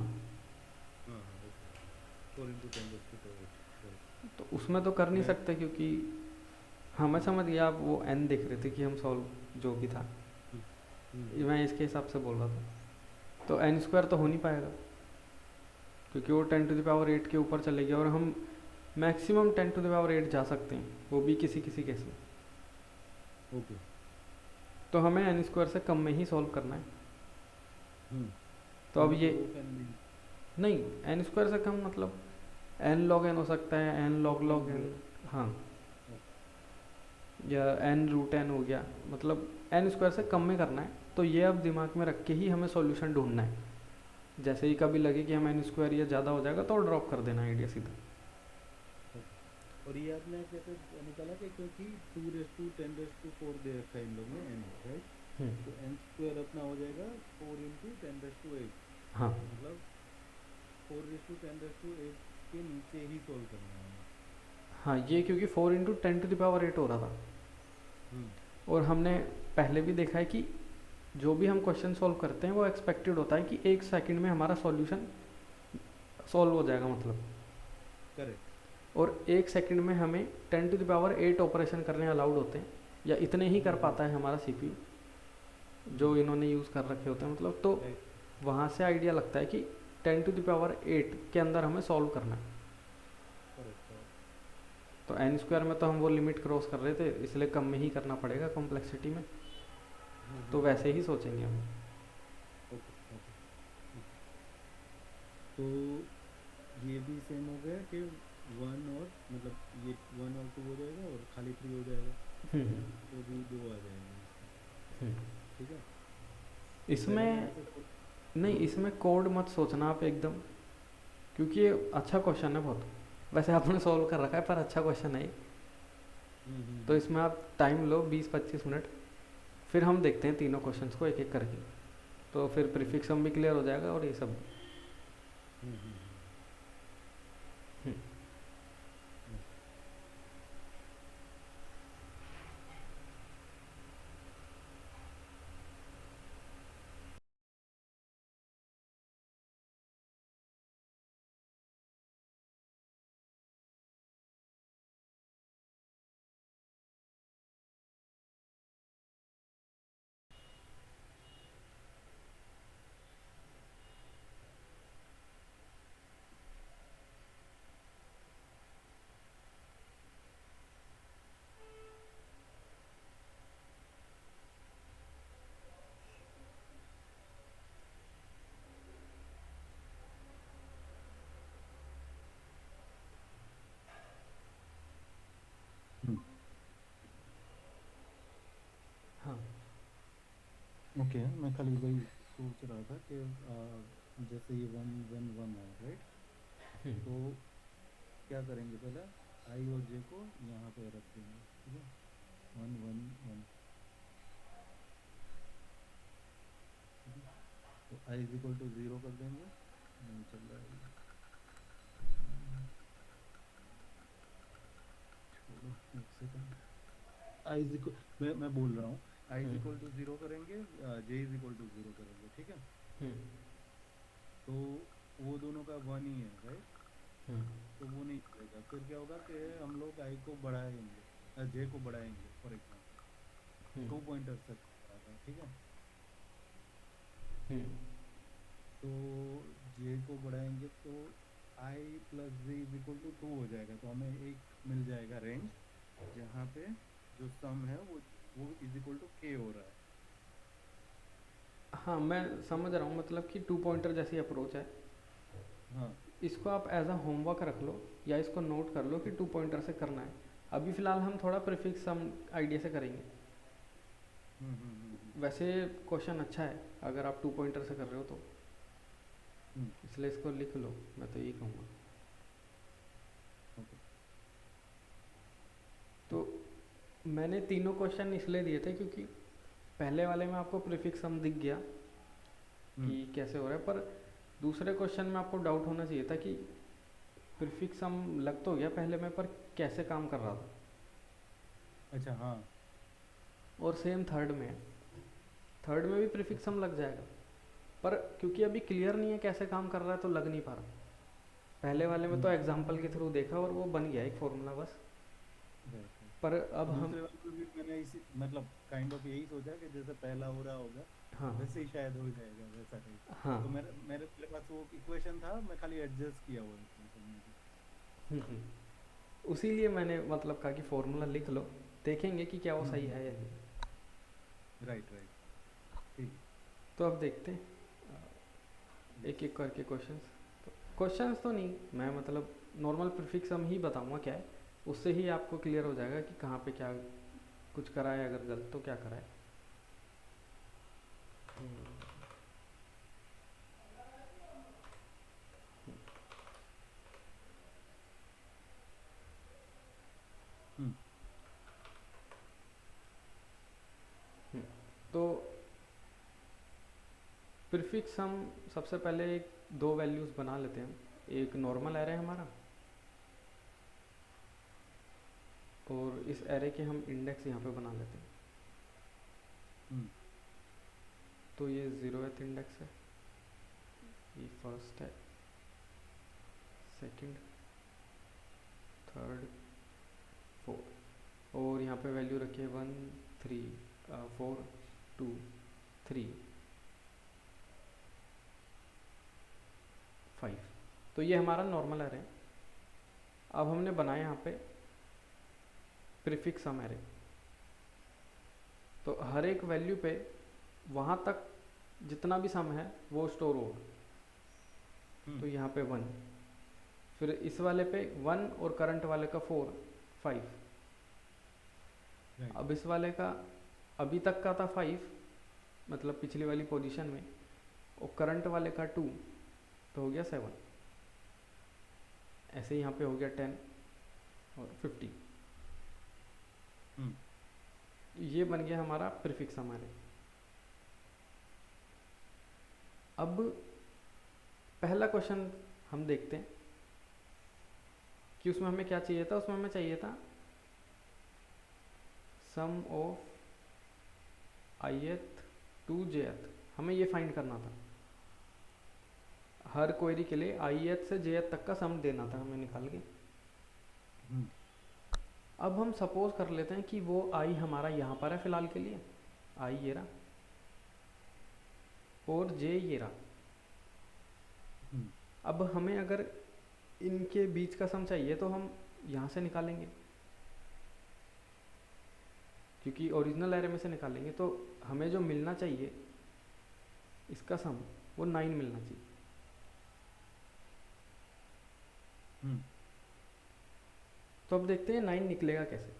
हाँ okay, 4 into 10 raised to 8 right. तो उसमें तो कर नहीं मैं सकते क्योंकि, हाँ मैं समझ गया, आप वो एन देख रहे थे कि हम सॉल्व जो भी था, मैं इसके हिसाब से बोल रहा था। तो एन स्क्वायर तो हो नहीं पाएगा क्योंकि वो 10⁸ के ऊपर चलेगी, और हम मैक्सिमम 10⁸ जा सकते हैं, वो भी किसी किसी केस में। ओके, तो हमें एन स्क्वायर से कम में ही सॉल्व करना है। तो अब एन ये स्क्वायर ऑफ एन भी। नहीं, एन स्क्वायर से कम मतलब एन लॉग एन हो सकता है, N log N log N. Log. हाँ, या एन रूट एन हो गया, मतलब एन स्क्वायर से कम में करना है। तो ये अब दिमाग में रख के ही हमें सॉल्यूशन ढूंढना है। जैसे ही कभी लगे कि हम एन स्क्वायर या ज़्यादा हो जाएगा तो ड्रॉप कर देना आइडिया सीधा। ओके। और ये आपने कैसे निकाला कि क्योंकि 2 रेस टू 10 रेस टू 4 दे रखा है इन लोग ने एन, राइट? हम्म, तो एन स्क्वायर अपना हो जाएगा 4 इंटू 10 रेस टू 8। हाँ मतलब 4 रेस टू 10 रेस टू 8 के नीचे ही सोल्व करना है हमें। हाँ, ये क्योंकि 4 × 10⁸ हो रहा था। हम्म। और हमने पहले भी देखा है कि जो भी हम क्वेश्चन सॉल्व करते हैं वो एक्सपेक्टेड होता है कि 1 सेकंड में हमारा सॉल्यूशन सॉल्व हो जाएगा मतलब। करेक्ट। और 1 सेकंड में हमें 10⁸ ऑपरेशन करने अलाउड होते हैं, या इतने ही कर पाता है हमारा सीपीयू जो इन्होंने यूज़ कर रखे होते हैं मतलब। तो राइट। वहाँ से आइडिया लगता है कि 10⁸ के अंदर हमें सॉल्व करना है। Correct correct. तो एन स्क्वायर में तो हम वो लिमिट क्रॉस कर रहे थे, इसलिए कम में ही करना पड़ेगा कॉम्प्लेक्सिटी में। तो वैसे ही सोचेंगे हम। Okay okay. ठीक है। तो ये भी सेम हो गया कि वन और मतलब ये 1 और 2 हो जाएगा और खाली 3 हो जाएगा। हम्म, तो भी 2 आ जाएंगे इसमें। हम्म। ठीक है। तो पहले मैं इसमें ऐसे नहीं, हाँ। इसमें कोड मत सोचना आप एकदम, क्योंकि ये अच्छा क्वेश्चन है बहुत। वैसे आपने सॉल्व कर रखा है पर अच्छा क्वेश्चन है ये। तो हम्म। इसमें आप टाइम लो 20-25 मिनट, फिर हम देखते हैं तीनों क्वेश्चंस को एक एक करके। तो फिर ओके। प्रीफिक्स भी क्लियर हो जाएगा और ये सब। हम्म। हम्म, ओके। हाँ। ओके, मैं खाली वही सोच रहा था कि जैसे ये 1 1 1 है, राइट? हम्म, तो क्या करेंगे पहले, आई और जे को यहाँ पे रख देंगे, ठीक है? 1 1 1। ठीक है। तो आई इज इक्वल टू 0 कर देंगे। नहीं चल रहा है ये। छोड़ो, एक सेकंड। आई इज इक्वल, मैं बोल रहा हूँ, I is hmm, equal to 0 करेंगे, जे इज इक्वल टू 0 करेंगे, ठीक है? हम्म, तो वो दोनों का 1 ही है, राइट? हम्म, तो वो नहीं चलेगा। फिर क्या होगा कि हम लोग आई को बढ़ाएंगे, जे को बढ़ाएंगे, फॉर एग्जाम्पल हम्म, 2 पॉइंटर तक रहा था, ठीक है? हम्म। तो जे को बढ़ाएंगे तो I plus J is equal to 2 हो जाएगा। तो हमें एक मिल जाएगा रेंज जहाँ पे जो सम है वो इज इक्वल टू के हो रहा है। हाँ, मैं समझ रहा हूँ, मतलब कि 2 पॉइंटर जैसी अप्रोच है। हाँ। इसको आप एज अ होमवर्क रख लो, या इसको नोट कर लो कि 2 पॉइंटर से करना है। अभी फ़िलहाल हम थोड़ा प्रीफिक्स सम आइडिया से करेंगे। हम्म। वैसे क्वेश्चन अच्छा है अगर आप 2 पॉइंटर से कर रहे हो तो, हम्म। इसलिए इसको लिख लो, मैं तो यही कहूँगा। ओके। तो मैंने तीनों क्वेश्चन इसलिए दिए थे क्योंकि पहले वाले में आपको प्रीफिक्स सम दिख गया हम्म। कि कैसे हो रहा है, पर दूसरे क्वेश्चन में आपको डाउट होना चाहिए था कि प्रीफिक्स सम लग तो गया पहले में, पर कैसे काम कर रहा था। अच्छा, हाँ। और सेम थर्ड में है, थर्ड में भी प्रीफिक्स ओके। सम लग जाएगा, पर क्योंकि अभी क्लियर नहीं है कैसे काम कर रहा है तो लग नहीं पा रहा। पहले वाले में तो हम्म। एग्जाम्पल के थ्रू देखा और वो बन गया एक फॉर्मूला बस। Right right. पर अब तो हम, दूसरे वाले में भी मैंने इसी मतलब काइंड ऑफ यही सोचा कि जैसे पहला हो रहा होगा हाँ वैसे ही शायद हो जाएगा, वैसा टाइप। हाँ, तो मेरे पास वो इक्वेशन था, मैं खाली एडजस्ट किया वो इक्वेशन में भी। उसी लिए मैंने मतलब कहा कि फॉर्मूला लिख लो, देखेंगे कि क्या वो सही हम्म। है या नहीं। Right right. ठीक है। तो अब देखते हैं। एक एक करके क्वेश्चंस। तो क्वेश्चंस तो नहीं, मैं मतलब नॉर्मल प्रीफिक्स सम ही बताऊंगा क्या है, उससे ही आपको क्लियर हो जाएगा कि कहाँ पे क्या कुछ करा है, अगर गलत तो क्या करा है। हम्म तो प्रीफिक्स हम सबसे पहले एक दो वैल्यूज़ बना लेते हैं। एक नॉर्मल एरे हमारा, और इस एरे के हम इंडेक्स यहाँ पे बना लेते हैं। हम्म तो ये 0th इंडेक्स है, ये फर्स्ट है, सेकंड, थर्ड, फोर्थ, और यहाँ पे वैल्यू रखी है 1 3 4 2 3 5। तो ये हमारा नॉर्मल एरे है। अब हमने बनाया यहाँ पे प्रीफिक्स सम एरे, तो हर एक वैल्यू पे वहाँ तक जितना भी सम है वो स्टोर होगा। तो यहाँ पे 1, फिर इस वाले पे 1 और करंट वाले का 4 5, राइट अब इस वाले का अभी तक का था 5, मतलब पिछली वाली पोजीशन में, और करंट वाले का 2, तो हो गया 7। ऐसे ही यहाँ पे हो गया 10 और 50। हम्म ये बन गया हमारा प्रीफिक्स हमारे। अब पहला क्वेश्चन हम देखते हैं कि उसमें हमें क्या चाहिए था। उसमें हमें चाहिए था सम ऑफ ith टू jth, हमें ये फाइंड करना था। हर क्वेरी के लिए ith से jth तक का सम देना था हमें निकाल के। हम्म अब हम सपोज कर लेते हैं कि वो i हमारा यहाँ पर है फिलहाल के लिए, i ये रहा और j ये रहा। हम्म अब हमें अगर इनके बीच का सम चाहिए तो हम यहाँ से निकालेंगे, क्योंकि ओरिजिनल एरे में से निकालेंगे। तो हमें जो मिलना चाहिए इसका सम, वो 9 मिलना चाहिए। हम्म तो अब देखते हैं 9 निकलेगा कैसे।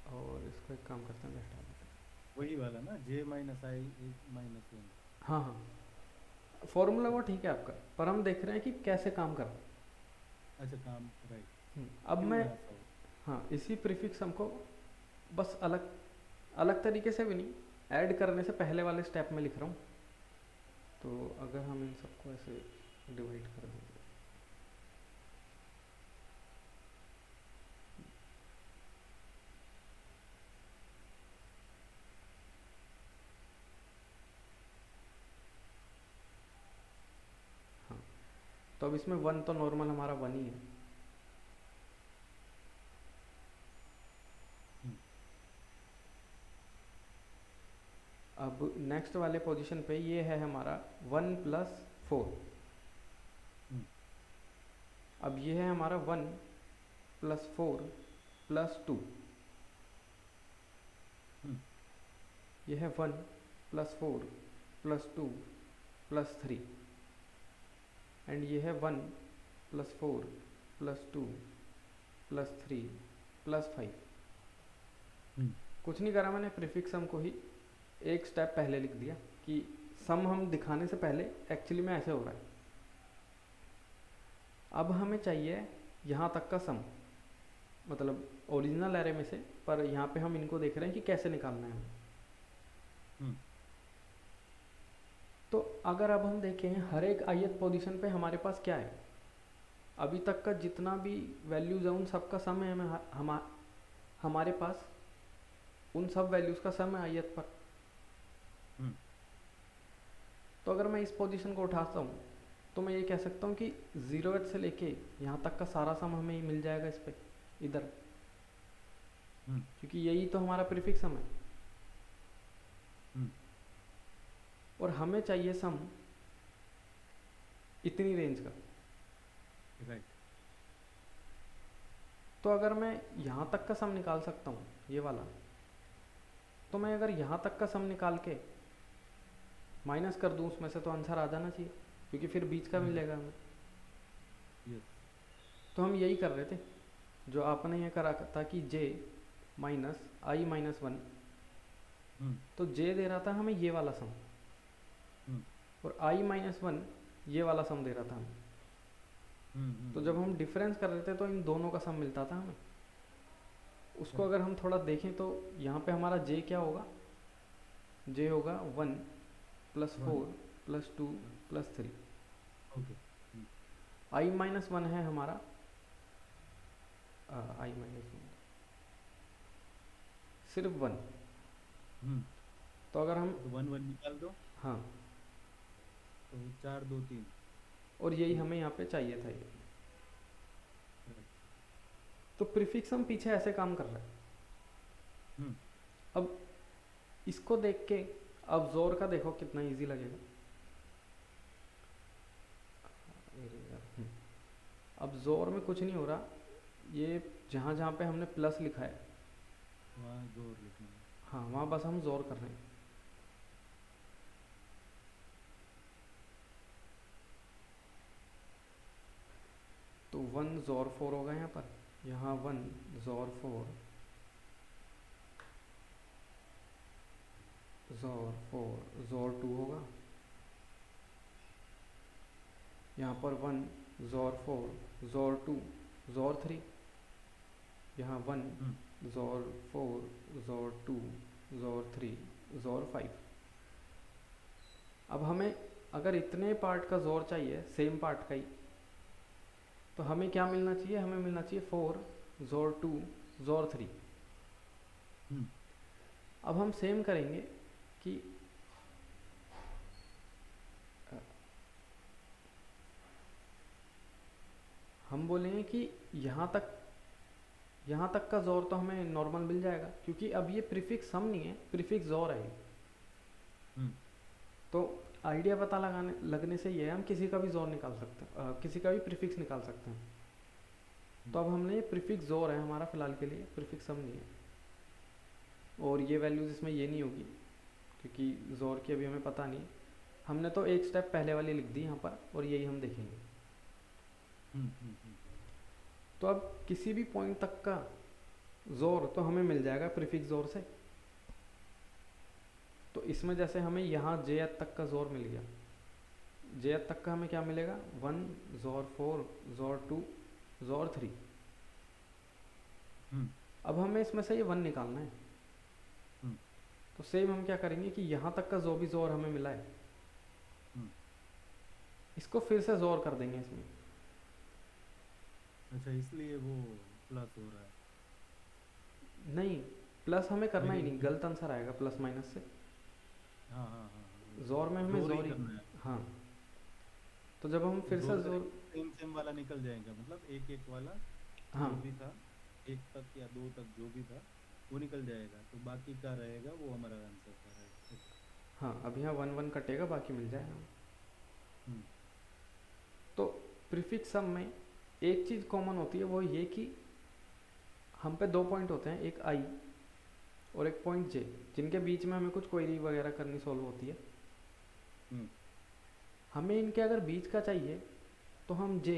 और इसको एक काम करते हैं, हटा देते हैं। वही वाला ना, j माइनस आई माइनस 1। हाँ हाँ, फॉर्मूला वो ठीक है आपका, पर हम देख रहे हैं कि कैसे काम कर रहा है। अच्छा, काम राइट, अब क्यों मैं, ऐसा हो। हाँ, इसी प्रीफिक्स सम को बस अलग अलग तरीके से भी नहीं, ऐड करने से पहले वाले स्टेप में लिख रहा हूँ। तो अगर हम इन सबको ऐसे डिवाइड कर देंगे, हाँ, तो अब इसमें 1 तो नॉर्मल हमारा 1 ही है। हम्म अब नेक्स्ट वाले पोजीशन पे ये है हमारा 1 प्लस 4। हम्म अब ये है हमारा 1 प्लस 4 प्लस 2। हम्म ये है 1 प्लस 4 प्लस 2 प्लस 3। एंड ये है 1 प्लस 4 प्लस 2 प्लस 3 प्लस 5। हम्म कुछ नहीं करा मैंने, प्रीफिक्स सम को ही एक स्टेप पहले लिख दिया कि सम हम दिखाने से पहले एक्चुअली में ऐसे हो रहा है। अब हमें चाहिए यहाँ तक का सम, मतलब ओरिजिनल एरे में से, पर यहाँ पे हम इनको देख रहे हैं कि कैसे निकालना है हमें। हम्म तो अगर अब हम देखें हर एक ith पोजीशन पे हमारे पास क्या है, अभी तक का जितना भी वैल्यूज़ है उन सब का सम है हमारे पास, उन सब वैल्यूज़ का सम है ith पर। हम्म तो अगर मैं इस पोजीशन को उठाता हूँ तो मैं ये कह सकता हूँ कि 0th से लेके यहाँ तक का सारा सम हमें मिल जाएगा इस पे, इधर, हम्म क्योंकि यही तो हमारा प्रीफिक्स सम है। हम्म और हमें चाहिए सम इतनी रेंज का। राइट तो अगर मैं यहाँ तक का सम निकाल सकता हूँ ये वाला, तो मैं अगर यहाँ तक का सम निकाल के माइनस कर दूँ उसमें से तो आंसर आ जाना चाहिए, क्योंकि फिर बीच का हम्म, मिलेगा हमें। यस। तो हम यही कर रहे थे, जो आपने ये करा था कि जे माइनस आई माइनस वन, हम्म, तो जे दे रहा था हमें ये वाला सम, हम्म, और आई माइनस वन ये वाला सम दे रहा था हमें। हम्म, हम्म, तो जब हम डिफरेंस कर रहे थे तो इन दोनों का सम मिलता था हमें। उसको करेक्ट। अगर हम थोड़ा देखें तो यहाँ पे हमारा जे क्या होगा, जे होगा one plus one four plus two plus, plus three. Okay. I minus one है हमारा, आई माइनस वन सिर्फ वन। हम्म, तो अगर हम, तो वन वन निकाल दो, हाँ, तो चार दो तीन, और यही एक। हमें यहाँ पे चाहिए था ये। करेक्ट। तो प्रीफिक्स हम पीछे ऐसे काम कर रहे हैं। हम्म, अब इसको देख के अब जोर का देखो कितना इजी लगेगा। अब जोर में कुछ नहीं हो रहा, ये जहाँ जहाँ पे हमने प्लस लिखा है, वहाँ जोर लिखना है। हाँ वहाँ बस हम जोर कर रहे हैं। तो वन जोर फोर होगा यहाँ पर, यहाँ वन जोर फोर, जोर फोर जोर टू होगा, यहाँ पर वन जोर फोर जोर टू जोर थ्री, यहाँ वन हम्म, जोर फोर जोर टू जोर थ्री जोर फाइव। अब हमें अगर इतने पार्ट का जोर चाहिए, सेम पार्ट का ही, तो हमें क्या मिलना चाहिए, हमें मिलना चाहिए फोर जोर टू जोर थ्री। हम्म, अब हम सेम करेंगे कि अ, हम बोलेंगे कि यहाँ तक का जोर तो हमें नॉर्मल मिल जाएगा, क्योंकि अब ये प्रीफिक्स सम नहीं है, प्रीफिक्स जोर है ये। हम्म, तो आइडिया पता लगाने लगने से ये है, हम किसी का भी जोर निकाल सकते हैं, किसी का भी प्रीफिक्स निकाल सकते हैं। तो अब हमने ये प्रीफिक्स जोर है हमारा फ़िलहाल के लिए, प्रीफिक्स सम नहीं है। और ये वैल्यूज़ इसमें ये नहीं होगी, क्योंकि जोर की अभी हमें पता नहीं। हमने तो एक स्टेप पहले वाली लिख दी यहाँ पर, और यही हम देखेंगे। हम्म, हम्म, तो अब किसी भी पॉइंट तक का जोर तो हमें मिल जाएगा प्रीफिक्स जोर से। तो इसमें जैसे हमें यहाँ जे तक का जोर मिल गया, जे तक का हमें क्या मिलेगा, वन जोर फोर जोर टू जोर थ्री। हम्म, अब हमें इसमें से ये वन निकालना है। हम्म, तो सेम हम क्या करेंगे कि यहाँ तक का जो भी जोर हमें मिला है, हम्म। इसको फिर से जोर कर देंगे इसमें। अच्छा, इसलिए वो प्लस हो रहा है। नहीं, प्लस हमें करना ही नहीं, नेगेटिव। गलत आंसर आएगा प्लस माइनस से। हाँ, हाँ, हाँ, हाँ, जोर में हमें जोर ही जोर ही, करना है। हाँ। तो जब हम तो फिर से जोर जोर, करेंगे सेम सेम वाला निकल जाएगा, मतलब एक एक वाला हाँ जो भी था, एक तक या दो तक जो भी था वो निकल जाएगा, तो बाकी का रहेगा वो हमारा आंसर का रहेगा। ओके। हाँ, अब यहाँ वन वन कटेगा, बाकी मिल जाएगा। हम्म, तो प्रीफिक्स सम में एक चीज़ कॉमन होती है, वो ये कि हम पे दो पॉइंट होते हैं, एक आई और एक पॉइंट जे, जिनके बीच में हमें कुछ क्वेरी वगैरह करनी सॉल्व होती है। हम्म, हमें इनके अगर बीच का चाहिए तो हम जे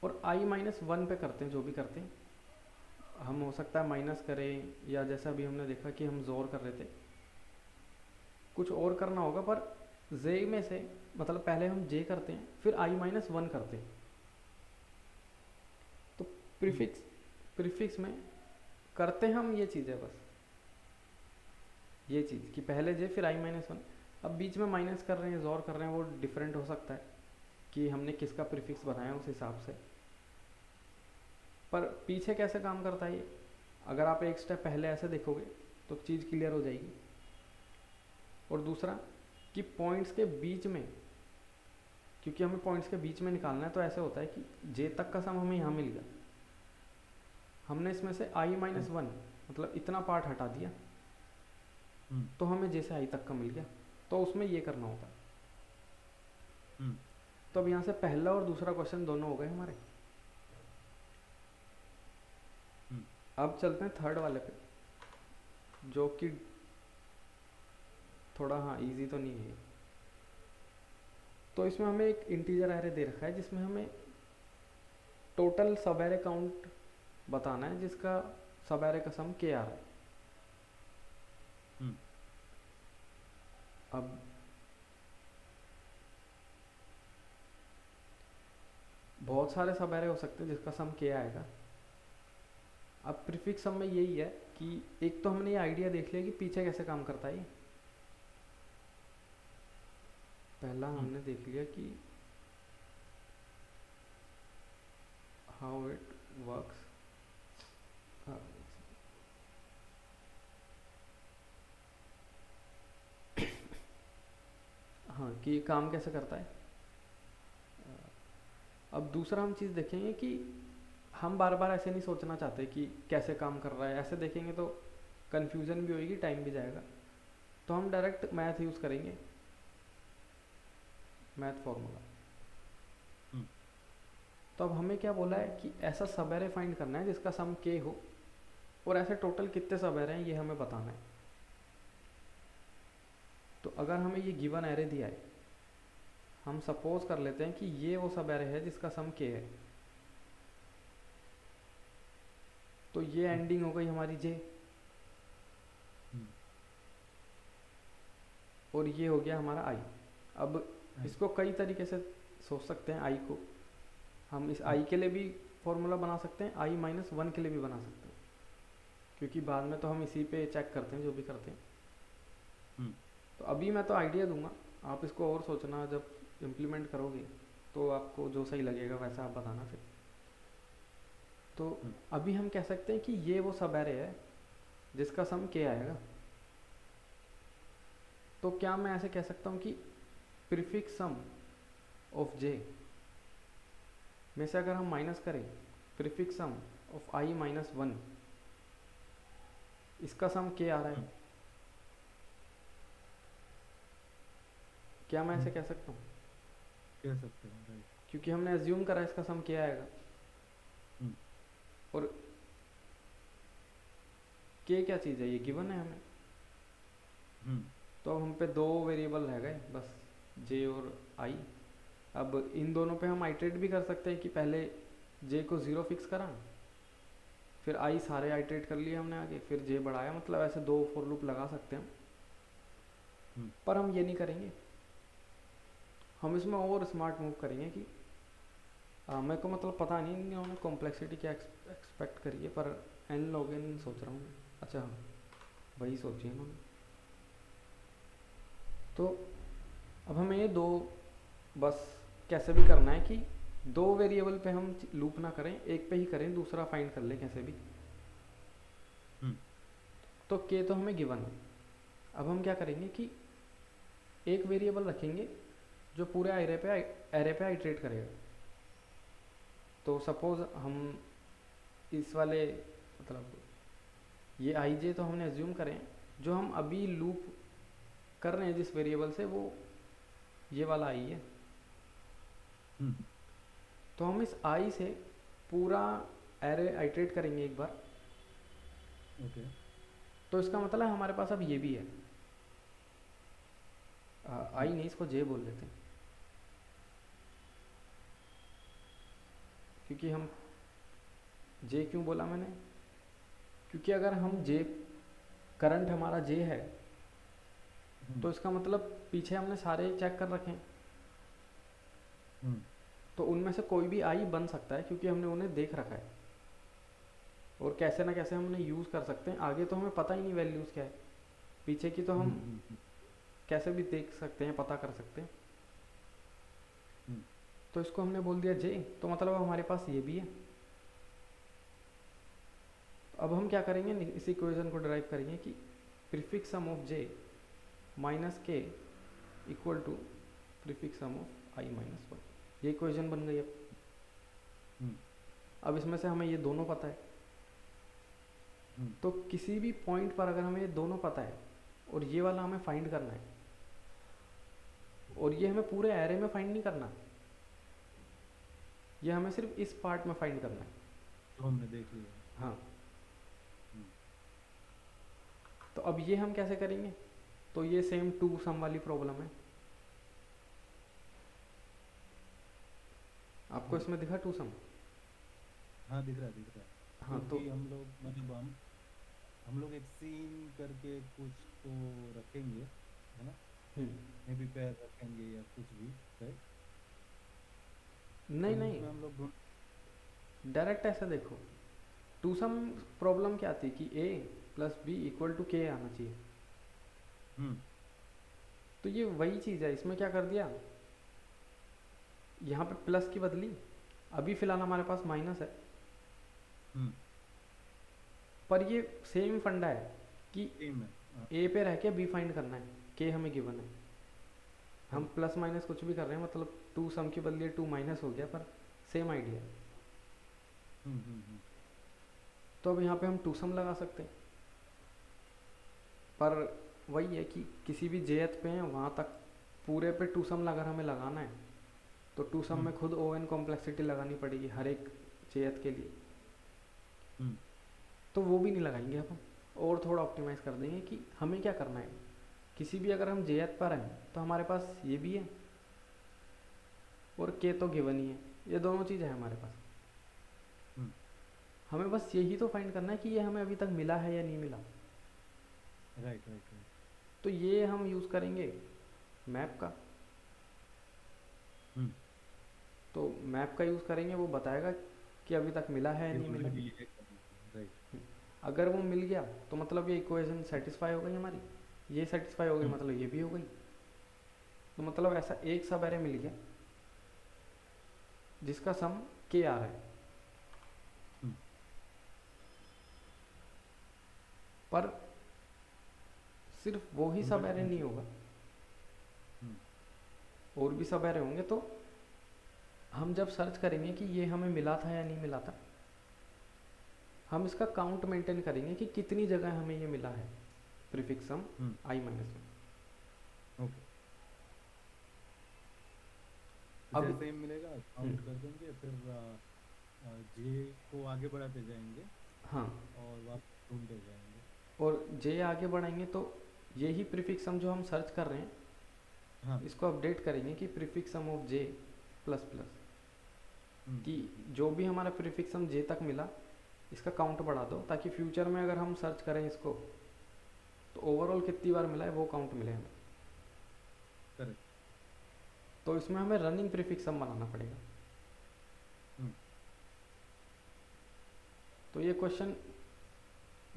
और आई माइनस वन पे करते हैं, जो भी करते हैं। हम हो सकता है माइनस करें, या जैसा अभी हमने देखा कि हम जोर कर रहे थे, कुछ और करना होगा। पर जे में से, मतलब पहले हम जे करते हैं फिर आई माइनस वन करते हैं। तो हम्म, प्रीफिक्स प्रीफिक्स में करते हम ये चीज़ है बस, ये चीज़ कि पहले जे फिर आई माइनस वन। अब बीच में माइनस कर रहे हैं, जोर कर रहे हैं, वो डिफरेंट हो सकता है कि हमने किसका प्रीफिक्स बनाया उस हिसाब से। पर पीछे कैसे काम करता है ये, अगर आप एक स्टेप पहले ऐसे देखोगे तो चीज़ क्लियर हो जाएगी। और दूसरा कि पॉइंट्स के बीच में, क्योंकि हमें पॉइंट्स के बीच में निकालना है, तो ऐसे होता है कि जे तक का सम हमें यहाँ मिल गया, हमने इसमें से आई माइनस हम्म, वन मतलब इतना पार्ट हटा दिया, हम्म, तो हमें जे से आई तक का मिल गया। तो उसमें ये करना होता है। हम्म, तो अब यहाँ से पहला और दूसरा क्वेश्चन दोनों हो गए हमारे। हम्म, अब चलते हैं थर्ड वाले पे, जो कि थोड़ा हाँ इजी तो नहीं है। तो इसमें हमें एक इंटीजर एरे दे रखा है जिसमें हमें टोटल सब एरे काउंट बताना है, जिसका सब एरे का सम के आ रहा है। हम्म अब बहुत सारे सब एरे हो सकते हैं जिसका सम के आएगा। अब प्रीफिक्स सम में यही है कि एक तो हमने ये आइडिया देख लिया कि पीछे कैसे काम करता है ये। पहला हम्म हमने देख लिया कि हाउ इट वर्क्स। हाँ कि ये काम कैसे करता है। अब दूसरा हम चीज़ देखेंगे कि हम बार बार ऐसे नहीं सोचना चाहते कि कैसे काम कर रहा है। ऐसे देखेंगे तो कन्फ्यूज़न भी होगी, टाइम भी जाएगा। तो हम डायरेक्ट मैथ यूज़ करेंगे, मैथ फार्मूला। हम्म तो अब हमें क्या बोला है कि ऐसा सब एरे फाइंड करना है जिसका सम के हो, और ऐसे टोटल कितने सब एरे हैं ये हमें बताना है। तो अगर हमें ये गिवन एरे दिया है, हम सपोज कर लेते हैं कि ये वो सब एरे है जिसका सम के है। तो ये हम्म एंडिंग हो गई हमारी जे, हम्म और ये हो गया हमारा आई। अब आई इसको कई तरीके से सोच सकते हैं। आई को हम इस हम्म आई के लिए भी फॉर्मूला बना सकते हैं, i-1 के लिए भी बना सकते हैं, क्योंकि बाद में तो हम इसी पे चेक करते हैं जो भी करते हैं। हम्म तो अभी मैं तो आइडिया दूंगा, आप इसको और सोचना, जब इम्प्लीमेंट करोगे तो आपको जो सही लगेगा वैसा आप बताना फिर। तो हम्म अभी हम कह सकते हैं कि ये वो सब एरे है जिसका सम के आएगा। तो क्या मैं ऐसे कह सकता हूँ कि प्रीफिक्स सम ऑफ जे में से अगर हम माइनस करें प्रीफिक्स सम ऑफ i-1, इसका सम के आ रहा है। हम्म क्या मैं ऐसे हम्म, कह सकता हूँ? कह सकते हो, राइट। क्योंकि हमने एज्यूम करा इसका सम के आएगा, हम्म और के क्या चीज़ है, ये गिवन है हमें। हम्म तो अब हम पे दो वेरिएबल रह गए बस, जे और आई। अब इन दोनों पे हम आइटरेट भी कर सकते हैं कि पहले जे को 0 फिक्स करा, फिर आई सारे आइटरेट कर लिए हमने आगे, फिर जे बढ़ाया। मतलब ऐसे दो फॉर लूप लगा सकते हैं हम, हम्म पर हम ये नहीं करेंगे। हम इसमें और स्मार्ट मूव करेंगे कि मेरे को मतलब पता नहीं इन्होंने कॉम्प्लेक्सिटी क्या एक्सपेक्ट करी है, पर एन लॉग एन सोच रहा हूँ मैं। अच्छा हाँ, वही सोची इन्होंने। तो अब हमें ये दो बस कैसे भी करना है कि दो वेरिएबल पे हम लूप ना करें, एक पे ही करें, दूसरा फाइंड कर लें कैसे भी। हम्म तो के तो हमें गिवन है। अब हम क्या करेंगे कि एक वेरिएबल रखेंगे जो पूरे एरे पे आइटरेट करेगा। तो सपोज हम इस वाले मतलब ये आई जे तो हमने एज्यूम करें, जो हम अभी लूप कर रहे हैं जिस वेरिएबल से, वो ये वाला आई है। हम्म तो हम इस आई से पूरा एरे आइटरेट करेंगे एक बार। ओके। तो इसका मतलब हमारे पास अब ये भी है। आई नहीं, इसको जे बोल लेते हैं, क्योंकि हम जे क्यों बोला मैंने, क्योंकि अगर हम जे करंट हमारा जे है हम्म तो इसका मतलब पीछे हमने सारे चेक कर रखे हैं, हम्म तो उनमें से कोई भी आई बन सकता है क्योंकि हमने उन्हें देख रखा है। और कैसे ना कैसे हम उन्हें यूज़ कर सकते हैं। आगे तो हमें पता ही नहीं वैल्यूज़ क्या है, पीछे की तो हम हम्म कैसे भी देख सकते हैं, पता कर सकते हैं। हम्म तो इसको हमने बोल दिया जे, तो मतलब हमारे पास ये भी है। अब हम क्या करेंगे, इस इक्वेशन को डिराइव करेंगे कि prefix sum of J minus K equal to prefix sum of i-1। ये इक्वेशन बन गई। हम्म अब इसमें से हमें ये दोनों पता है। हम्म तो किसी भी पॉइंट पर अगर हमें ये दोनों पता है और ये वाला हमें फाइंड करना है, और ये हमें पूरे एरे में फाइंड नहीं करना, ये हमें सिर्फ इस पार्ट में फाइंड करना है। तो हमने देख लिया। हाँ, हम्म तो अब ये हम कैसे करेंगे, तो ये सेम टू सम वाली प्रॉब्लम है। आपको हाँ इसमें दिखा टू सम? हाँ, दिख रहा है दिख रहा है। हाँ तो क्योंकि हम लोग मतलब हम लोग एक सीन करके कुछ तो रखेंगे, है ना? मे बी पैर रखेंगे या कुछ भी, राइट? नहीं तो नहीं, उसमें हम लोग ढूंढ। डायरेक्ट ऐसा देखो, टू सम प्रॉब्लम क्या आती है कि ए प्लस बी इक्वल टू के आना चाहिए। हम्म तो ये वही चीज़ है, इसमें क्या कर दिया, यहाँ पे प्लस की बदली, अभी फिलहाल हमारे पास माइनस है, हम्म पर ये सेम फंडा है कि सेम है, हाँ। ए पे रह के बी फाइंड करना है, के हमें गिवन है। हम करेक्ट। प्लस माइनस कुछ भी कर रहे हैं, मतलब टू सम की बदली टू माइनस हो गया, पर सेम आइडिया है। हम्म। तो अब यहाँ पे हम टू सम लगा सकते हैं, पर वही है कि किसी भी जेएथ पे हैं वहाँ तक पूरे पे टू सम अगर हमें लगाना है तो टू सम हम्म में खुद ओ एन कॉम्प्लेक्सिटी लगानी पड़ेगी हर एक जेएथ के लिए। हम्म तो वो भी नहीं लगाएंगे अपन, और थोड़ा ऑप्टिमाइज़ कर देंगे कि हमें क्या करना है। किसी भी अगर हम जेएथ पर हैं तो हमारे पास ये भी है और के तो गिवन ही है, ये दोनों चीज़ें हैं हमारे पास। हम्म हमें बस यही तो फाइंड करना है कि ये हमें अभी तक मिला है या नहीं मिला। Right right right. तो ये हम यूज़ करेंगे मैप का। हम्म तो मैप का यूज़ करेंगे, वो बताएगा कि अभी तक मिला है या ये नहीं मिला। ऑलरेडी है करना, राइट। अगर वो मिल गया तो मतलब ये इक्वेशन सेटिस्फाई हो गई हमारी, ये सेटिस्फाई हो गई हम्म मतलब ये भी हो गई। तो मतलब ऐसा एक सब एरे मिल गया जिसका सम के आ रहा है, हम्म पर सिर्फ वो ही सब टोटल एरे नहीं होगा, हम्म और भी सब एरे होंगे। तो हम जब सर्च करेंगे कि ये हमें मिला था या नहीं मिला था, हम इसका काउंट मेंटेन करेंगे कि कितनी जगह हमें ये मिला है प्रीफिक्स सम हम्म आई माइनस में। ओके। तो अब जैसे ही मिलेगा काउंट कर देंगे, फिर जे को आगे बढ़ाते जाएंगे हाँ, और वापस ढूंढते जाएंगे। और जे आगे बढ़ाएंगे तो यही प्रीफिक्स सम जो हम सर्च कर रहे हैं हाँ। इसको अपडेट करेंगे कि prefix sum of j plus plus, कि हम्म। जो भी हमारा प्रीफिक्स सम जे तक मिला इसका काउंट बढ़ा दो, ताकि फ्यूचर में अगर हम सर्च करें इसको तो ओवरऑल कितनी बार मिला है वो काउंट मिले हमें। करेक्ट। तो इसमें हमें रनिंग प्रीफिक्स सम बनाना पड़ेगा। हम्म तो ये क्वेश्चन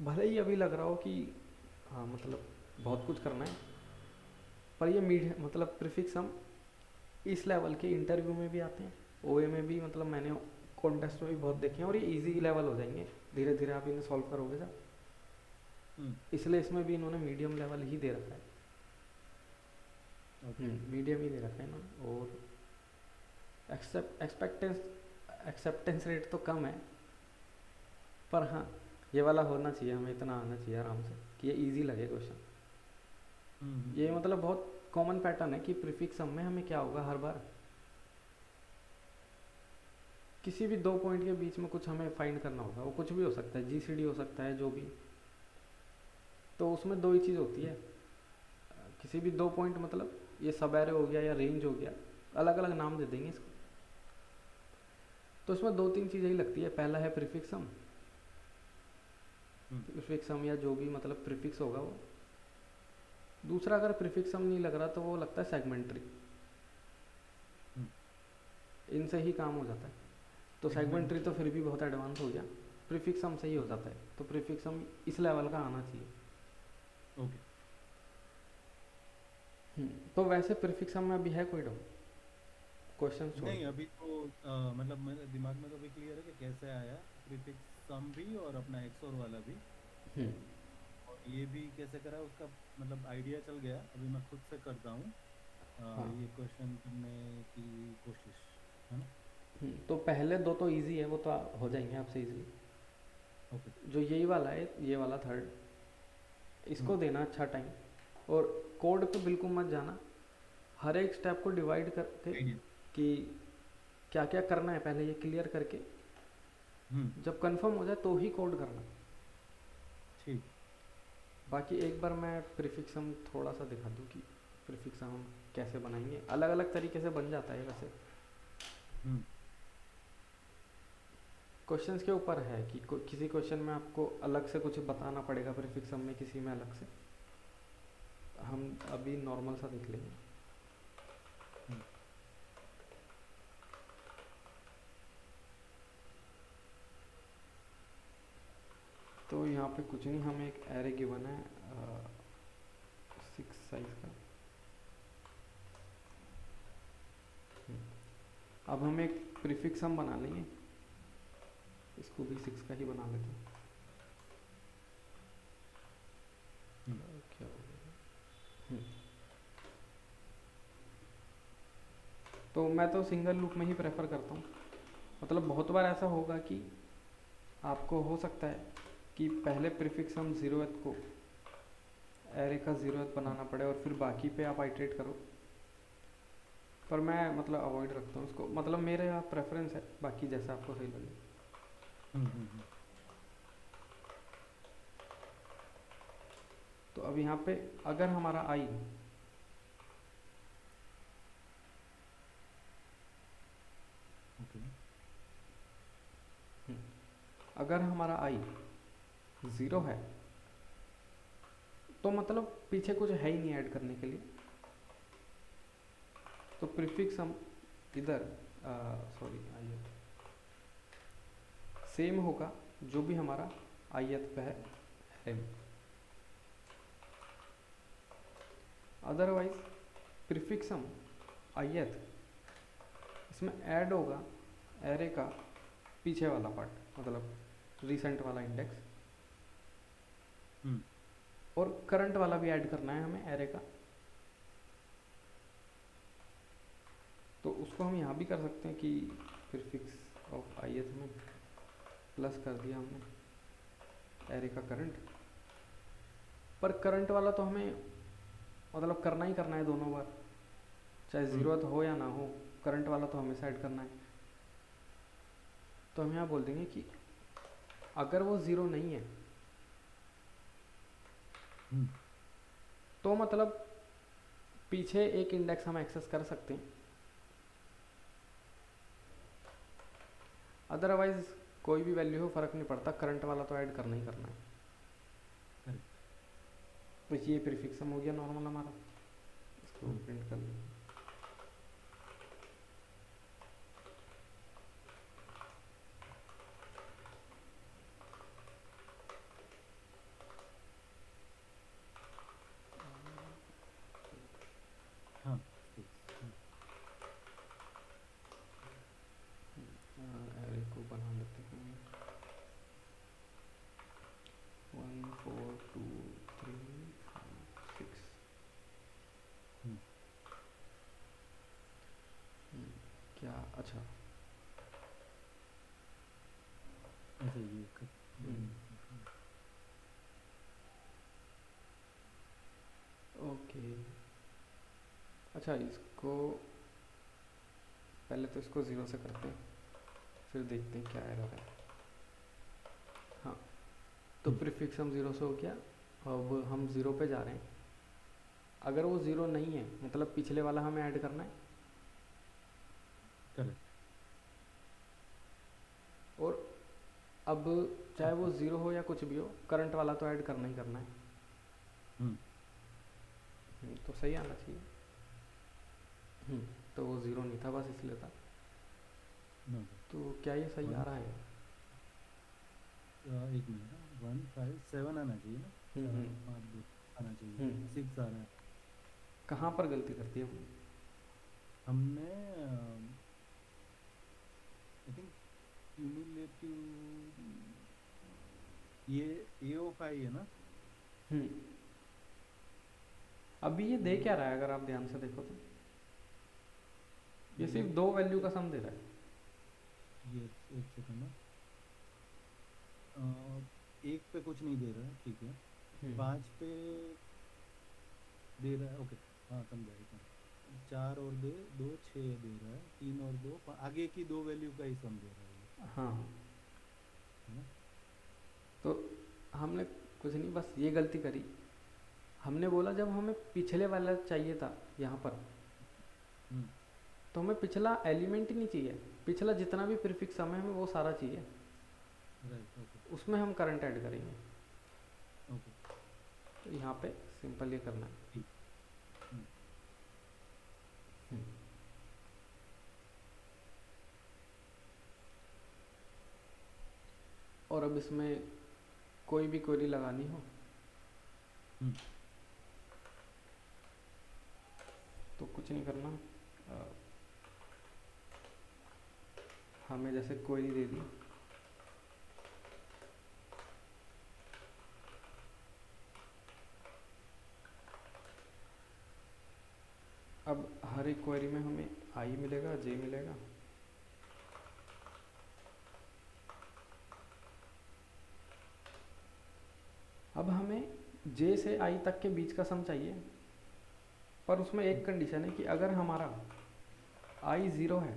भले ही अभी लग रहा हो कि हाँ मतलब बहुत कुछ करना है, पर ये मीड मतलब प्रीफिक्स सम इस लेवल के इंटरव्यू में भी आते हैं, ओए में भी, मतलब मैंने कॉन्टेस्ट में भी बहुत देखे हैं, और ये इजी लेवल हो जाएंगे धीरे धीरे आप इन्हें सॉल्व करोगे सर। हम्म इसलिए इसमें भी इन्होंने मीडियम लेवल ही दे रखा है। ओके। मीडियम ही दे रखा है इन्होंने। और एक्सपेक्टेंस एक्सेप्टेंस रेट तो कम है, पर हाँ ये वाला होना चाहिए, हमें इतना आना चाहिए आराम से कि ये इजी लगे क्वेश्चन। ये हम्म। मतलब बहुत कॉमन पैटर्न है कि प्रीफिक्स सम में हमें क्या होगा, हर बार किसी भी दो पॉइंट के बीच में कुछ हमें फाइंड करना होगा, वो कुछ भी हो सकता है, जीसीडी हो सकता है, जो भी। तो उसमें दो ही चीज़ होती है, किसी भी दो पॉइंट, मतलब ये सब एरे हो गया या रेंज हो गया, अलग अलग नाम दे देंगे इसको। तो इसमें दो तीन चीज़ें ही लगती है, पहला है प्रीफिक्स सम, हम्म प्रीफिक्स सम या जो भी मतलब प्रीफिक्स होगा वो। दूसरा अगर प्रीफिक्स सम नहीं लग रहा तो वो लगता है सेगमेंट्री, हम्म इनसे ही काम हो जाता है। तो सेगमेंट्री तो फिर भी बहुत एडवांस हो गया, प्रीफिक्स सम से ही हो जाता है। तो प्रीफिक्स सम इस लेवल का आना चाहिए। ओके। तो वैसे प्रीफिक्स सम में अभी है कोई डाउट, क्वेश्चन छोड़ नहीं, के? अभी तो मतलब मेरे दिमाग में तो अभी क्लियर है कि कैसे आया प्रीफिक्स सम भी और अपना एक्सओर वाला भी, हम्म और ये भी कैसे करा उसका मतलब आइडिया चल गया। अभी मैं खुद से करता हूँ हाँ। ये क्वेश्चन करने की कोशिश, है ना? तो पहले दो तो इजी है, वो तो हो जाएंगे आपसे इजीली। ओके। जो यही वाला है, ये वाला थर्ड, इसको हम्म देना अच्छा टाइम, और कोड पे बिल्कुल मत जाना, हर एक स्टेप को डिवाइड करके आइडिया। कि क्या क्या करना है पहले ये क्लियर करके, हम्म जब कंफर्म हो जाए तो ही कोड करना। ठीक। बाकी एक बार मैं प्रीफिक्स हम थोड़ा सा दिखा दूँ कि प्रीफिक्स हम कैसे बनाएंगे। अलग अलग तरीके से बन जाता है वैसे, हम्म। क्वेश्चंस के ऊपर है कि किसी क्वेश्चन में आपको अलग से कुछ बताना पड़ेगा प्रीफिक्स में, किसी में अलग से। हम अभी नॉर्मल सा देख लेंगे। हम्म। तो यहाँ पे कुछ नहीं, हमें एक एरे गिवन है 6 साइज का। अब हम एक प्रीफिक्स हम बना लेंगे, इसको भी 6 का ही बना लेते हैं। हम्म। क्या हो गया? तो मैं तो सिंगल लूप में ही प्रेफर करता हूँ। मतलब बहुत बार ऐसा होगा कि आपको हो सकता है कि पहले प्रीफिक्स हम ज़ीरोथ को एरे का ज़ीरोथ बनाना पड़े और फिर बाकी पे आप आइटरेट करो। पर मैं मतलब अवॉइड रखता हूँ उसको, मतलब मेरे यहाँ प्रेफरेंस है, बाकी जैसा आपको सही लगे। हम्म। हम्म। तो अब यहाँ पे अगर हमारा आई, ओके। अगर हमारा आई 0 है तो मतलब पीछे कुछ है ही नहीं ऐड करने के लिए। तो प्रीफिक्स हम इधर सॉरी आई सेम होगा जो भी हमारा आयत पे है एम। अदरवाइज प्रीफिक्स हम आयत इसमें ऐड होगा एरे का पीछे वाला पार्ट, मतलब रिसेंट वाला इंडेक्स, हम्म। और करंट वाला भी ऐड करना है हमें एरे का। तो उसको हम यहाँ भी कर सकते हैं कि प्रीफिक्स ऑफ आयत में प्लस कर दिया हमने एरे का करंट। पर करंट वाला तो हमें मतलब करना ही करना है दोनों बार, चाहे हम्म। ज़रूरत हो या ना हो, करंट वाला तो हमेशा ऐड करना है। तो हम यहाँ बोल देंगे कि अगर वो ज़ीरो नहीं है हम्म। तो मतलब पीछे एक इंडेक्स हम एक्सेस कर सकते हैं। अदरवाइज कोई भी वैल्यू हो फ़र्क नहीं पड़ता, करंट वाला तो ऐड करना ही करना है। करेक्ट। तो ये प्रीफिक्स हो गया नॉर्मल हमारा, इसको हम्म। प्रिंट कर लेंगे। हाँ, 6। हम्म। एरे को बना लेते हैं 1 4 2 3 5 6। हम्म। क्या अच्छा, ऐसे ये कर हम्म, देंगे। ओके। अच्छा इसको पहले तो इसको ज़ीरो से करते हैं, फिर देखते हैं क्या एरर है। हाँ, तो हम्म। प्रीफिक्स हम ज़ीरो से हो गया। अब हम ज़ीरो पे जा रहे हैं। अगर वो ज़ीरो नहीं है मतलब पिछले वाला हमें ऐड करना है, करेक्ट। और अब चाहे वो ओके। ज़ीरो हो या कुछ भी हो, करंट वाला तो ऐड करना ही करना है। हम्म। तो सही आना चाहिए। तो वो ज़ीरो नहीं था, बस इसलिए था। नो। तो क्या ये सही आ वन, रहा है? एक मिनट ना, 1 5 7 आना चाहिए ना। हम्म, 4 हम्म, 5 2 आना चाहिए। हम्म। 6 आ रहा है। कहाँ पर गलती करती है वो? हमने आई थिंक क्यूमुलेटिव, ये ए ऑफ आई है ना। हम्म। अभी ये दे क्या रहा है अगर आप ध्यान से देखो तो? ये ये सिर्फ दो वैल्यू का सम दे रहा है। ये एक सेकंड ना। एक पे कुछ नहीं दे रहा है, ठीक है। हम्म, 5 पे दे रहा है, ओके। हाँ, समझा एक मिनट। 4 और दे 2 6 दे रहा है, 3 और 2 आगे की दो वैल्यू का ही सम दे रहा है ये, हाँ। है ना। तो हमने कुछ नहीं, बस ये गलती करी हमने, बोला जब हमें पिछले वाला चाहिए था यहाँ पर, हम्म, तो हमें पिछला एलिमेंट ही नहीं चाहिए, पिछला जितना भी प्रीफिक्स हमें हमें वो सारा चाहिए, राइट, ओके, उसमें हम करंट ऐड करेंगे। ओके, तो यहाँ पे सिंपल ये करना है। ठीक, हम्म, हम्म। और अब इसमें कोई भी क्वेरी लगानी हो हम्म, तो कुछ नहीं करना, अ, हमें जैसे क्वेरी दे दी, अब हर एक क्वेरी में हमें आई मिलेगा, जे मिलेगा, अब हमें जे से आई तक के बीच का सम चाहिए, पर उसमें एक कंडीशन है कि अगर हमारा आई ज़ीरो है,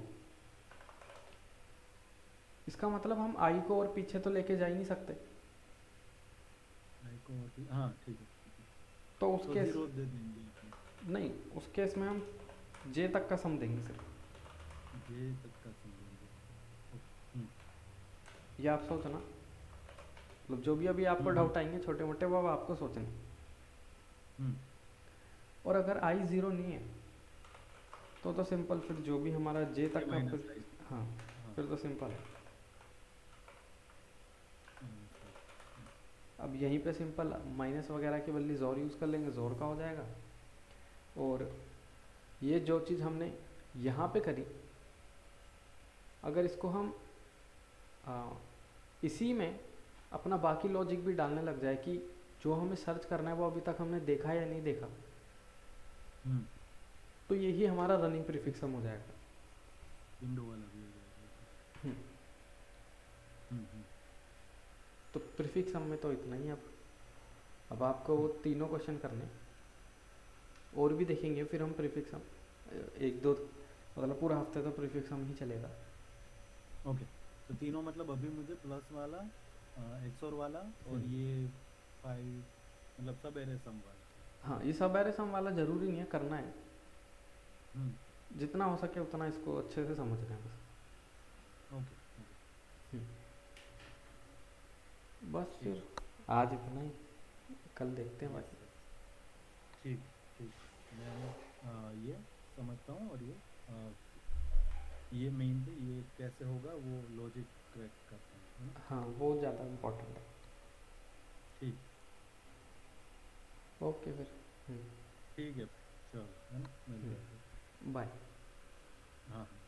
इसका मतलब हम आई को और पीछे तो लेके जा ही नहीं सकते, आई को ठीक, हाँ ठीक है, ठीक है, तो उस तो केस, जीरो दे देंगे इसमें, नहीं उस केस में हम जे तक का सम देंगे सिर्फ। जे तक का समझेंगे, ओके, ये आप सोचना, मतलब जो भी अभी आपको हम्म, डाउट आएंगे छोटे मोटे, वो अब आपको सोचने। हम्म, और अगर आई ज़ीरो नहीं है तो सिंपल, फिर जो भी हमारा जे ए तक का माइनस फिर, आई, हाँ हाँ, फिर तो सिंपल है। माइनस आई, अब यहीं पे सिंपल माइनस वगैरह के बदले जोर यूज़ कर लेंगे, जोर का हो जाएगा। और ये जो चीज़ हमने यहाँ पे करी, अगर इसको हम आ, इसी में अपना बाकी लॉजिक भी डालने लग जाए कि जो हमें सर्च करना है वो अभी तक हमने देखा या नहीं देखा, हम्म, तो यही हमारा रनिंग प्रीफिक्स हो जाएगा। विंडो वाला भी हो जाएगा, ओके, हम्म, हम्म, तो प्रीफिक्स में तो इतना ही। अब आपको वो हम्म, तीनों क्वेश्चन करने और भी देखेंगे, फिर हम प्रीफिक्स एक दो, मतलब पूरा हफ्ते तो प्रीफिक्स ही चलेगा। ओके, तो तीनों मतलब अभी मुझे प्लस वाला, एक्सोर वाला, और हम्म, ये फाइव, मतलब सब एरे सम वाला, हाँ ये सब एरे सम वाला ज़रूरी नहीं है करना है, हम्म, जितना हो सके उतना इसको अच्छे से समझना है बस। ओके, ओके, बस ठीक, फिर आज इतना ही, कल देखते हैं यस बाकी। यस, ठीक, ठीक, मैं ये समझता हूँ, और ये मेनली ये कैसे होगा वो लॉजिक क्रैक करता हूँ, है ना, हाँ वो ज़्यादा इम्पोर्टेंट है। ठीक, ओके फिर। ठीक है, चलो, है ना, मिलते हैं फिर, बाय। हाँ हाँ।